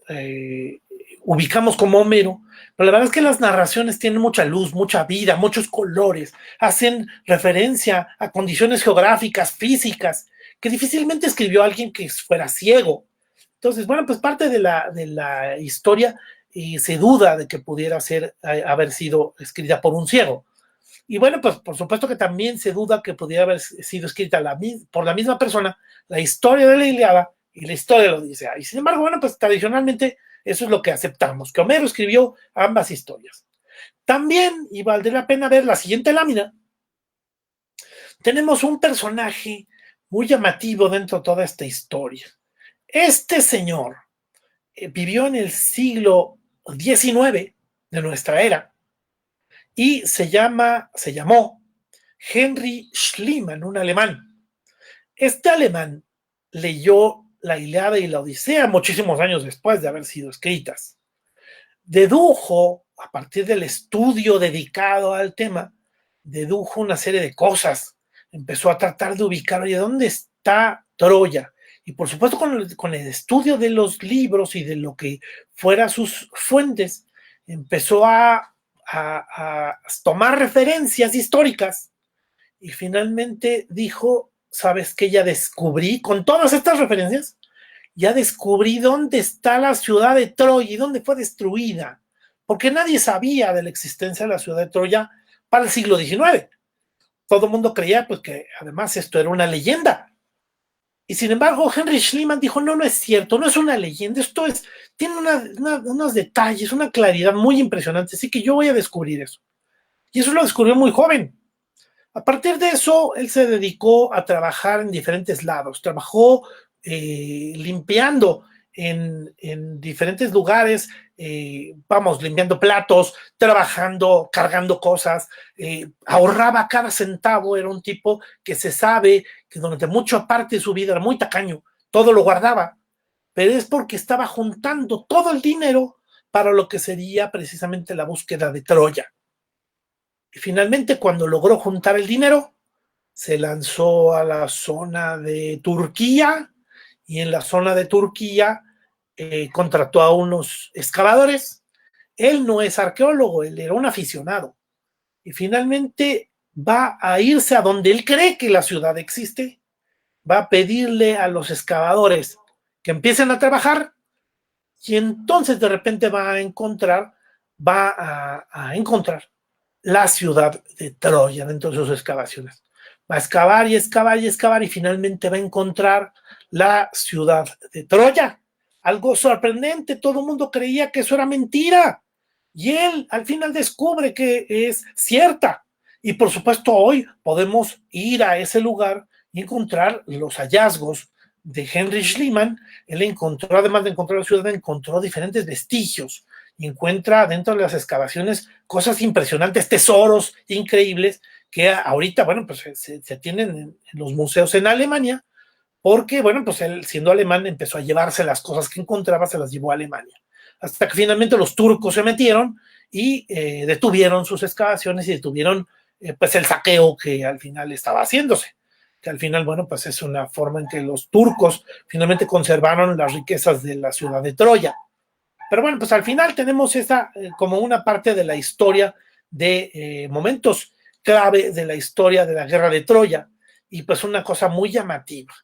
ubicamos como Homero, pero la verdad es que las narraciones tienen mucha luz, mucha vida, muchos colores, hacen referencia a condiciones geográficas, físicas, que difícilmente escribió alguien que fuera ciego. Entonces, bueno, pues parte de la historia se duda de que pudiera haber sido escrita por un ciego. Y bueno, pues por supuesto que también se duda que pudiera haber sido escrita por la misma persona la historia de la Ilíada y la historia de la Odisea. Y sin embargo, bueno, pues tradicionalmente eso es lo que aceptamos, que Homero escribió ambas historias. También, y vale la pena ver la siguiente lámina, tenemos un personaje muy llamativo dentro de toda esta historia. Este señor vivió en el siglo XIX de nuestra era y se llamó Henry Schliemann, un alemán. Este alemán leyó la Ilíada y la Odisea muchísimos años después de haber sido escritas. Dedujo, a partir del estudio dedicado al tema, dedujo una serie de cosas. Empezó a tratar de ubicar, oye, ¿dónde está Troya? Y por supuesto con el estudio de los libros y de lo que fuera sus fuentes, empezó a tomar referencias históricas y finalmente dijo, ¿sabes qué? Ya descubrí, con todas estas referencias, ya descubrí dónde está la ciudad de Troya y dónde fue destruida, porque nadie sabía de la existencia de la ciudad de Troya para el siglo XIX. Todo el mundo creía pues, que además esto era una leyenda. Y sin embargo, Henry Schliemann dijo, no, no es cierto, no es una leyenda, tiene unos detalles, una claridad muy impresionante, así que yo voy a descubrir eso. Y eso lo descubrió muy joven. A partir de eso, él se dedicó a trabajar en diferentes lados, trabajó limpiando en diferentes lugares, limpiando platos, trabajando, cargando cosas, ahorraba cada centavo, era un tipo que se sabe que durante mucha parte de su vida era muy tacaño, todo lo guardaba, pero es porque estaba juntando todo el dinero para lo que sería precisamente la búsqueda de Troya. Y finalmente, cuando logró juntar el dinero, se lanzó a la zona de Turquía y en la zona de Turquía contrató a unos excavadores. Él no es arqueólogo, él era un aficionado. Y finalmente va a irse a donde él cree que la ciudad existe, va a pedirle a los excavadores que empiecen a trabajar y entonces de repente va a encontrar la ciudad de Troya dentro de sus excavaciones. Va a excavar y excavar y excavar y finalmente va a encontrar la ciudad de Troya. Algo sorprendente, todo el mundo creía que eso era mentira. Y él al final descubre que es cierta. Y por supuesto hoy podemos ir a ese lugar y encontrar los hallazgos de Henry Schliemann. Él encontró, además de encontrar la ciudad, encontró diferentes vestigios y encuentra dentro de las excavaciones cosas impresionantes, tesoros increíbles que ahorita, bueno, pues se tienen en los museos en Alemania, porque, bueno, pues él siendo alemán empezó a llevarse las cosas que encontraba, se las llevó a Alemania, hasta que finalmente los turcos se metieron y detuvieron sus excavaciones y detuvieron pues el saqueo que al final estaba haciéndose, que al final, bueno, pues es una forma en que los turcos finalmente conservaron las riquezas de la ciudad de Troya. Pero bueno, pues al final tenemos esa como una parte de la historia de momentos clave de la historia de la guerra de Troya y pues una cosa muy llamativa.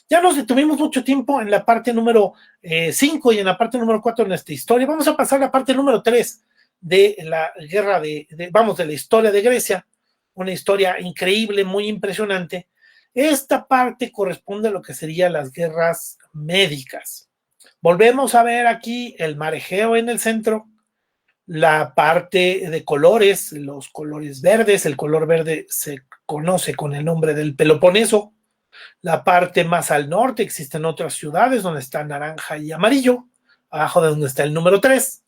Ya nos detuvimos mucho tiempo en la parte número 5 y en la parte número 4 en esta historia. Vamos a pasar a la parte número 3 de la guerra de la historia de Grecia, una historia increíble, muy impresionante. Esta parte corresponde a lo que serían las guerras médicas. Volvemos a ver aquí el mar Egeo en el centro, la parte de colores, los colores verdes, el color verde se conoce con el nombre del Peloponeso. La parte más al norte existen otras ciudades donde está naranja y amarillo, abajo de donde está el número 3.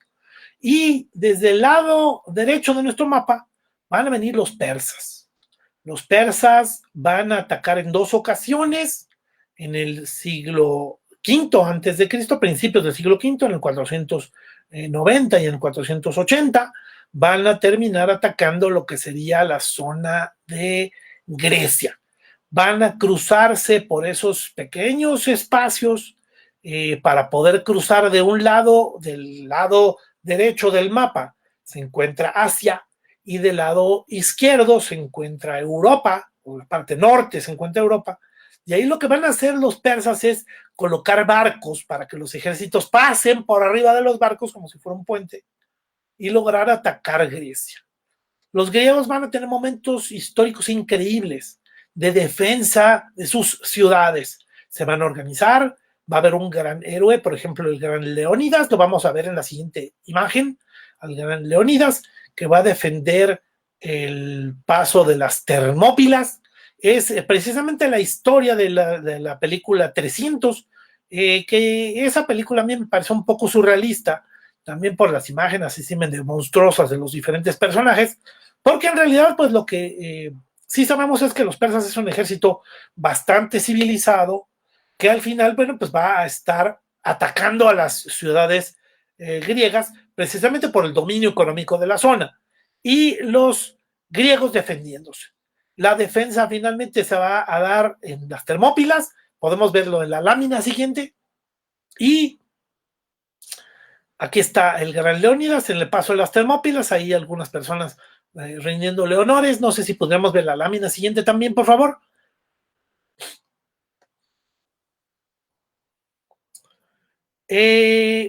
Y desde el lado derecho de nuestro mapa van a venir los persas. Los persas van a atacar en 2 ocasiones en el siglo V antes de Cristo, principios del siglo V, en el 490 y en el 480, van a terminar atacando lo que sería la zona de Grecia. Van a cruzarse por esos pequeños espacios para poder cruzar de un lado, del lado derecho del mapa, se encuentra Asia, y del lado izquierdo se encuentra Europa, o la parte norte se encuentra Europa, y ahí lo que van a hacer los persas es colocar barcos para que los ejércitos pasen por arriba de los barcos como si fuera un puente y lograr atacar Grecia. Los griegos van a tener momentos históricos increíbles de defensa de sus ciudades. Se van a organizar, va a haber un gran héroe, por ejemplo, el gran Leónidas, lo vamos a ver en la siguiente imagen, al gran Leónidas, que va a defender el paso de las Termópilas. Es precisamente la historia de la película 300, que esa película a mí me parece un poco surrealista, también por las imágenes así medio monstruosas de los diferentes personajes, porque en realidad pues lo que sí sabemos es que los persas es un ejército bastante civilizado, que al final, bueno, pues va a estar atacando a las ciudades griegas precisamente por el dominio económico de la zona, y los griegos defendiéndose. La defensa finalmente se va a dar en las Termópilas, podemos verlo en la lámina siguiente, y aquí está el gran Leónidas en el paso de las Termópilas, ahí algunas personas rindiéndole honores. No sé si podríamos ver la lámina siguiente también, por favor.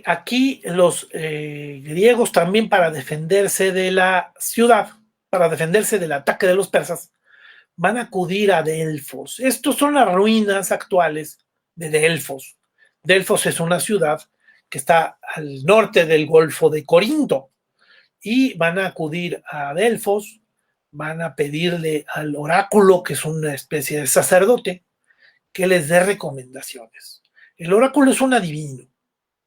Aquí los griegos también, para defenderse de la ciudad, para defenderse del ataque de los persas, van a acudir a Delfos. Estos son las ruinas actuales de Delfos. Delfos es una ciudad que está al norte del Golfo de Corinto, y van a acudir a Delfos, van a pedirle al oráculo, que es una especie de sacerdote, que les dé recomendaciones. El oráculo es un adivino,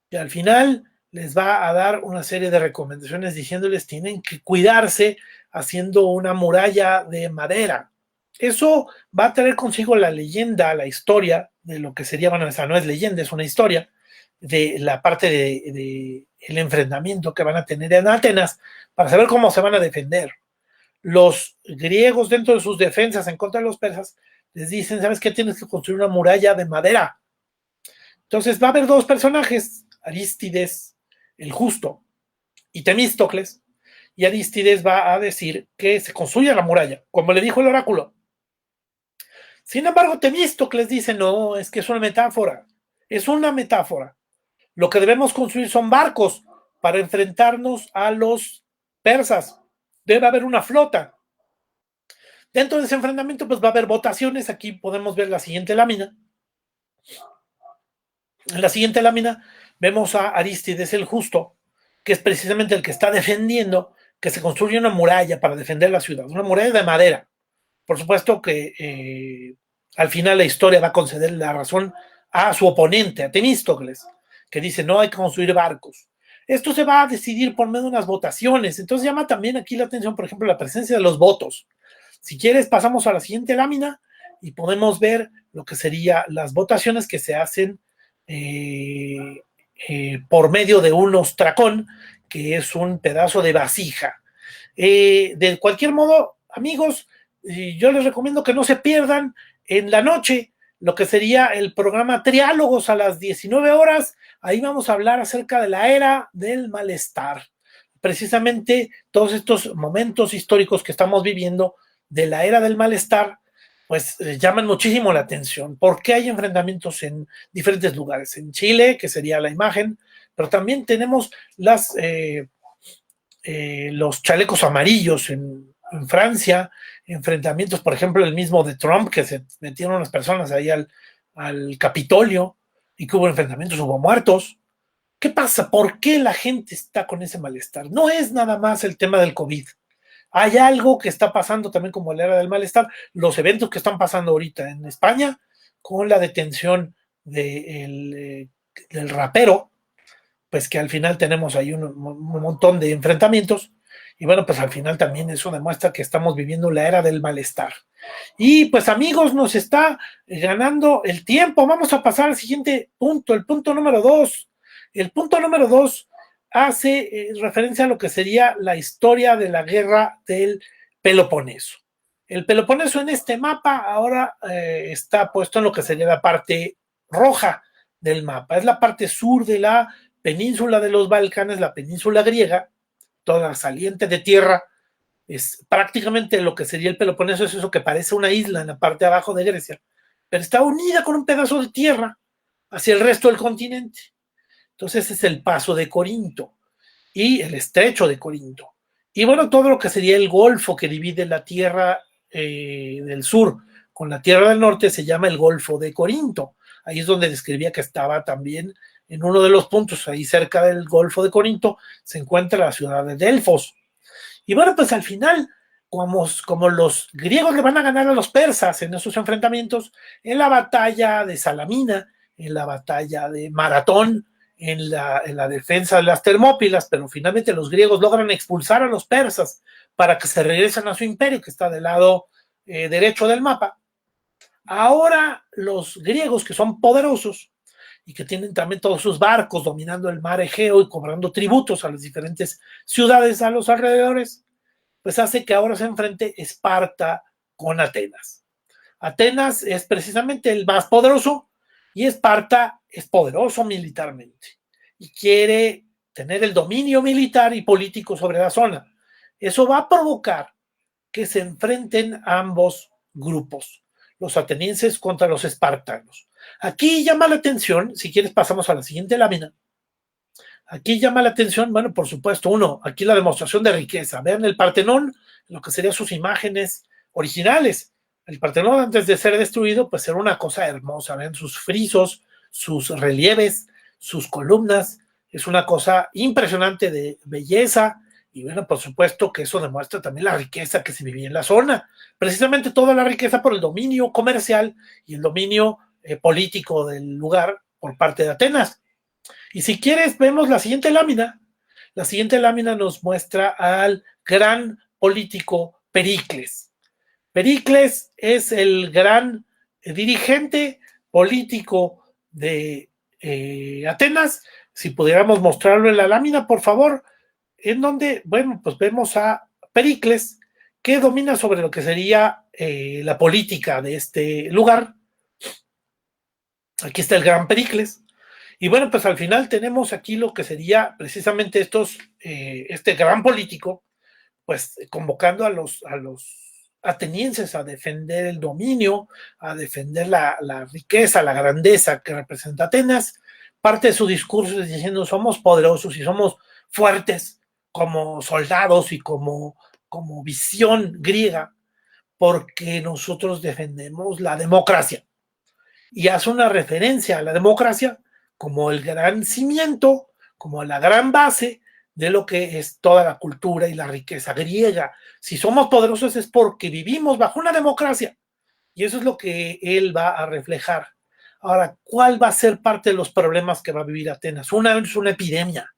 y al final les va a dar una serie de recomendaciones diciéndoles tienen que cuidarse haciendo una muralla de madera. Eso va a traer consigo la leyenda, la historia de lo que sería, bueno, esa no es leyenda, es una historia de la parte de el enfrentamiento que van a tener en Atenas para saber cómo se van a defender. Los griegos, dentro de sus defensas en contra de los persas, les dicen, ¿sabes qué? Tienes que construir una muralla de madera. Entonces va a haber dos personajes, Arístides, el justo, y Temístocles, y Arístides va a decir que se construya la muralla, como le dijo el oráculo. Sin embargo, Temístocles dice, no, es que es una metáfora, es una metáfora. Lo que debemos construir son barcos para enfrentarnos a los persas. Debe haber una flota. Dentro de ese enfrentamiento, pues va a haber votaciones. Aquí podemos ver la siguiente lámina. En la siguiente lámina vemos a Arístides el Justo, que es precisamente el que está defendiendo que se construya una muralla para defender la ciudad, una muralla de madera. Por supuesto que al final la historia va a conceder la razón a su oponente, a Temístocles, que dice no hay que construir barcos. Esto se va a decidir por medio de unas votaciones. Entonces llama también aquí la atención, por ejemplo, la presencia de los votos. Si quieres, pasamos a la siguiente lámina y podemos ver lo que serían las votaciones que se hacen por medio de un ostracón, que es un pedazo de vasija. De cualquier modo, amigos, yo les recomiendo que no se pierdan en la noche lo que sería el programa Triálogos a las 19 horas. Ahí vamos a hablar acerca de la era del malestar. Precisamente todos estos momentos históricos que estamos viviendo de la era del malestar, pues llaman muchísimo la atención, porque hay enfrentamientos en diferentes lugares. En Chile, que sería la imagen, pero también tenemos los chalecos amarillos en Francia, enfrentamientos, por ejemplo, el mismo de Trump, que se metieron unas personas ahí al Capitolio y que hubo enfrentamientos, hubo muertos. ¿Qué pasa? ¿Por qué la gente está con ese malestar? No es nada más el tema del COVID. Hay algo que está pasando también como la era del malestar, los eventos que están pasando ahorita en España con la detención del rapero, pues que al final tenemos ahí un montón de enfrentamientos, y bueno, pues al final también eso demuestra que estamos viviendo la era del malestar. Y pues amigos, nos está ganando el tiempo. Vamos a pasar al siguiente punto, el punto número 2. El punto número 2 hace referencia a lo que sería la historia de la guerra del Peloponeso. El Peloponeso en este mapa ahora está puesto en lo que sería la parte roja del mapa. Es la parte sur de la península de los Balcanes, la península griega, toda saliente de tierra. Es prácticamente lo que sería el Peloponeso, es eso que parece una isla en la parte de abajo de Grecia, pero está unida con un pedazo de tierra hacia el resto del continente. Entonces ese es el paso de Corinto y el estrecho de Corinto. Y bueno, todo lo que sería el golfo que divide la tierra del sur con la tierra del norte se llama el Golfo de Corinto. Ahí es donde describía que estaba también en uno de los puntos, ahí cerca del Golfo de Corinto, se encuentra la ciudad de Delfos. Y bueno, pues al final, como los griegos le van a ganar a los persas en esos enfrentamientos, en la batalla de Salamina, en la batalla de Maratón, en la defensa de las Termópilas, pero finalmente los griegos logran expulsar a los persas para que se regresen a su imperio, que está del lado derecho del mapa. Ahora los griegos, que son poderosos y que tienen también todos sus barcos dominando el mar Egeo y cobrando tributos a las diferentes ciudades a los alrededores, pues hace que ahora se enfrente Esparta con Atenas. Atenas es precisamente el más poderoso y Esparta es poderoso militarmente y quiere tener el dominio militar y político sobre la zona. Eso va a provocar que se enfrenten ambos grupos, los atenienses contra los espartanos. Aquí llama la atención, si quieres pasamos a la siguiente lámina. Aquí llama la atención, bueno, por supuesto, uno, aquí la demostración de riqueza. Vean el Partenón, lo que serían sus imágenes originales. El Partenón, antes de ser destruido, pues era una cosa hermosa. Vean sus frisos, sus relieves, sus columnas. Es una cosa impresionante de belleza. Y bueno, por supuesto que eso demuestra también la riqueza que se vivía en la zona. Precisamente toda la riqueza por el dominio comercial y el dominio político del lugar por parte de Atenas. Y si quieres, vemos la siguiente lámina. La siguiente lámina nos muestra al gran político Pericles. Pericles es el gran dirigente político de Atenas. Si pudiéramos mostrarlo en la lámina, por favor, en donde, bueno, pues vemos a Pericles, que domina sobre lo que sería la política de este lugar. Aquí está el gran Pericles. Y bueno, pues al final tenemos aquí lo que sería precisamente este gran político, pues convocando a los atenienses a defender el dominio, a defender la riqueza, la grandeza que representa Atenas. Parte de su discurso es diciendo somos poderosos y somos fuertes como soldados y como visión griega, porque nosotros defendemos la democracia. Y hace una referencia a la democracia como el gran cimiento, como la gran base de lo que es toda la cultura y la riqueza griega. Si somos poderosos es porque vivimos bajo una democracia. Y eso es lo que él va a reflejar. Ahora, ¿cuál va a ser parte de los problemas que va a vivir Atenas? Una es una epidemia.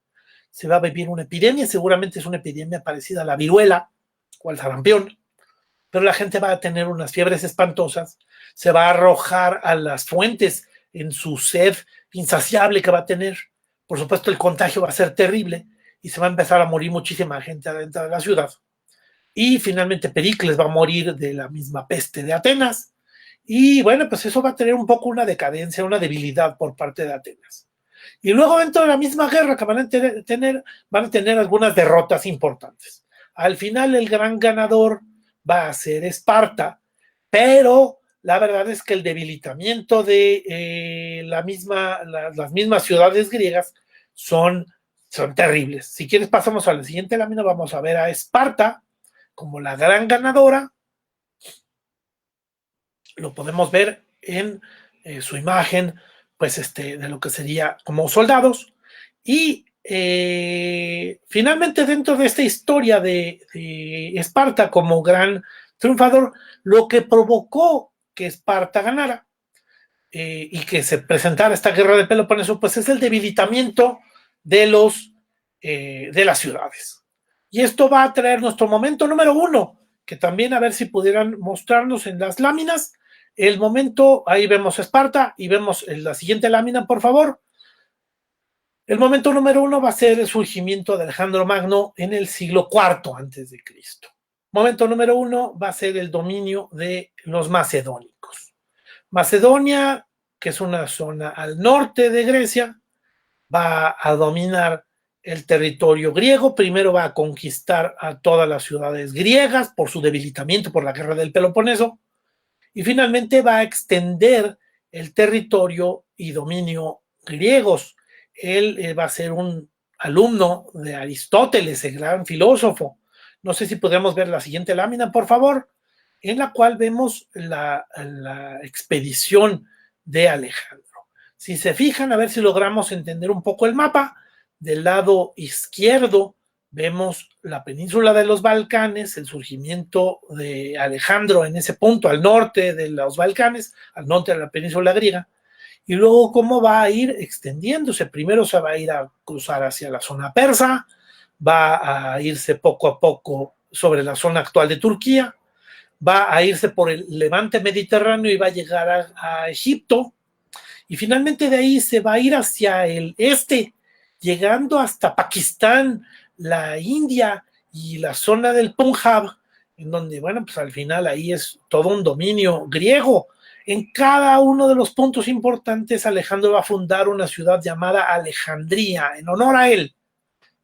Se va a vivir una epidemia, seguramente es una epidemia parecida a la viruela o al sarampión, pero la gente va a tener unas fiebres espantosas, se va a arrojar a las fuentes en su sed insaciable que va a tener. Por supuesto, el contagio va a ser terrible y se va a empezar a morir muchísima gente adentro de la ciudad. Y finalmente Pericles va a morir de la misma peste de Atenas. Y bueno, pues eso va a tener un poco una decadencia, una debilidad por parte de Atenas. Y luego dentro de la misma guerra que van a tener algunas derrotas importantes. Al final el gran ganador va a ser Esparta, pero la verdad es que el debilitamiento de las mismas ciudades griegas son terribles. Si quieres pasamos a la siguiente lámina, vamos a ver a Esparta como la gran ganadora. Lo podemos ver en su imagen, pues de lo que sería como soldados. Y finalmente dentro de esta historia de Esparta como gran triunfador, lo que provocó que Esparta ganara y que se presentara esta guerra de Peloponeso, pues es el debilitamiento de las ciudades. Y esto va a traer nuestro momento número 1, que también a ver si pudieran mostrarnos en las láminas. El momento, ahí vemos Esparta y vemos en la siguiente lámina, por favor. El momento número uno va a ser el surgimiento de Alejandro Magno en el siglo IV antes de Cristo. Momento número uno va a ser el dominio de los macedónicos. Macedonia, que es una zona al norte de Grecia, va a dominar el territorio griego. Primero va a conquistar a todas las ciudades griegas por su debilitamiento por la guerra del Peloponeso, y finalmente va a extender el territorio y dominio griegos. Él va a ser un alumno de Aristóteles, el gran filósofo. No sé si podemos ver la siguiente lámina, por favor, en la cual vemos la expedición de Alejandro. Si se fijan, a ver si logramos entender un poco el mapa. Del lado izquierdo vemos la península de los Balcanes, el surgimiento de Alejandro en ese punto, al norte de los Balcanes, al norte de la península griega, y luego cómo va a ir extendiéndose. Primero se va a ir a cruzar hacia la zona persa, va a irse poco a poco sobre la zona actual de Turquía, va a irse por el levante mediterráneo y va a llegar a Egipto, y finalmente de ahí se va a ir hacia el este, llegando hasta Pakistán, la India y la zona del Punjab, en donde, bueno, pues al final ahí es todo un dominio griego. En cada uno de los puntos importantes, Alejandro va a fundar una ciudad llamada Alejandría, en honor a él.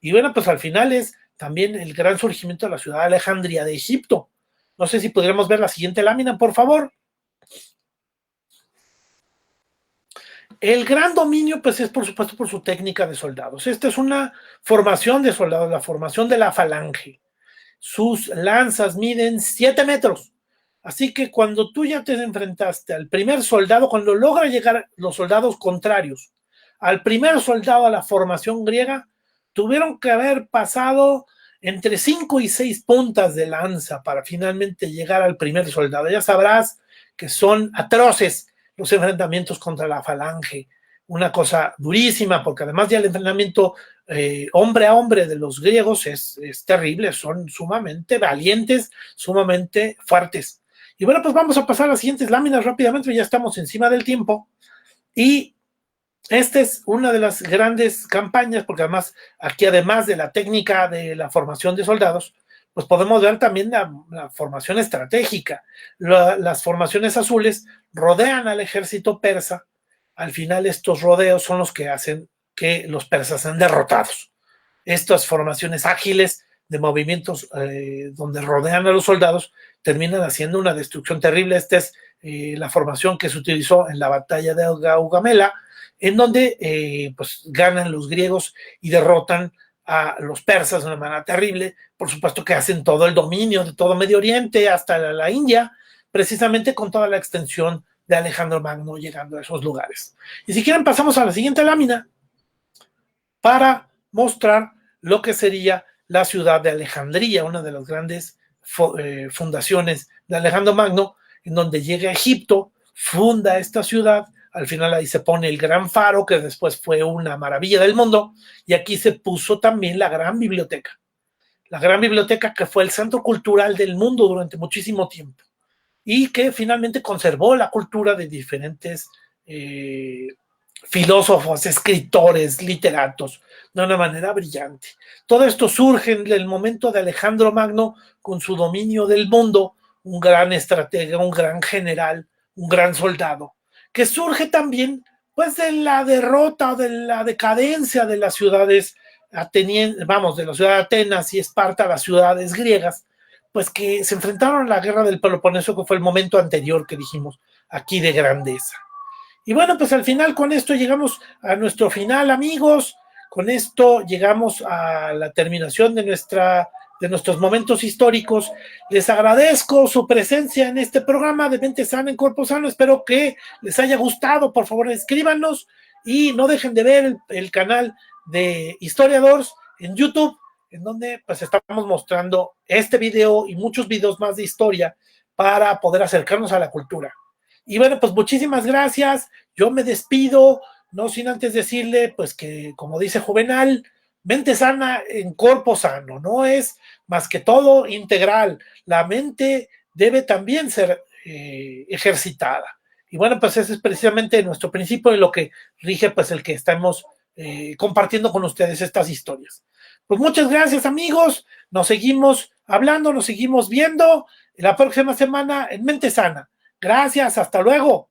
Y bueno, pues al final es también el gran surgimiento de la ciudad de Alejandría de Egipto. No sé si podríamos ver la siguiente lámina, por favor. El gran dominio, pues, es por supuesto por su técnica de soldados. Esta es una formación de soldados, la formación de la falange. Sus lanzas miden 7 metros. Así que cuando tú ya te enfrentaste al primer soldado, cuando logra llegar los soldados contrarios al primer soldado a la formación griega, tuvieron que haber pasado entre 5 y 6 puntas de lanza para finalmente llegar al primer soldado. Ya sabrás que son atroces los enfrentamientos contra la falange, una cosa durísima, porque además ya el entrenamiento hombre a hombre de los griegos es terrible, son sumamente valientes, sumamente fuertes. Y bueno, pues vamos a pasar a las siguientes láminas rápidamente, ya estamos encima del tiempo. Y esta es una de las grandes campañas, porque además aquí, además de la técnica de la formación de soldados, pues podemos ver también la formación estratégica. Las formaciones azules rodean al ejército persa. Al final estos rodeos son los que hacen que los persas sean derrotados. Estas formaciones ágiles de movimientos donde rodean a los soldados terminan haciendo una destrucción terrible. Esta es la formación que se utilizó en la batalla de Gaugamela, en donde pues ganan los griegos y derrotan a los persas de una manera terrible. Por supuesto que hacen todo el dominio de todo Medio Oriente hasta la India, precisamente con toda la extensión de Alejandro Magno llegando a esos lugares. Y si quieren pasamos a la siguiente lámina para mostrar lo que sería la ciudad de Alejandría, una de las grandes fundaciones de Alejandro Magno, en donde llega a Egipto, funda esta ciudad. Al final ahí se pone el gran faro, que después fue una maravilla del mundo, y aquí se puso también la gran biblioteca que fue el centro cultural del mundo durante muchísimo tiempo, y que finalmente conservó la cultura de diferentes filósofos, escritores, literatos, de una manera brillante. Todo esto surge en el momento de Alejandro Magno, con su dominio del mundo, un gran estratega, un gran general, un gran soldado, que surge también pues de la derrota o de la decadencia de las ciudades atenienses, vamos, de la ciudad de Atenas y Esparta, las ciudades griegas, pues que se enfrentaron a la guerra del Peloponeso, que fue el momento anterior que dijimos aquí de grandeza. Y bueno, pues al final con esto llegamos a nuestro final, amigos. Con esto llegamos a la terminación de nuestros momentos históricos. Les agradezco su presencia en este programa de Mente Sana en Cuerpo Sano. Espero que les haya gustado. Por favor, escríbanos y no dejen de ver el canal de Historiadores en YouTube, en donde pues estamos mostrando este video y muchos videos más de historia para poder acercarnos a la cultura. Y bueno, pues muchísimas gracias. Yo me despido, no sin antes decirle, pues que como dice Juvenal, mente sana en cuerpo sano, no es más que todo integral. La mente debe también ser ejercitada. Y bueno, pues ese es precisamente nuestro principio y lo que rige pues el que estamos compartiendo con ustedes estas historias. Pues muchas gracias, amigos. Nos seguimos hablando, nos seguimos viendo la próxima semana en Mente Sana. Gracias, hasta luego.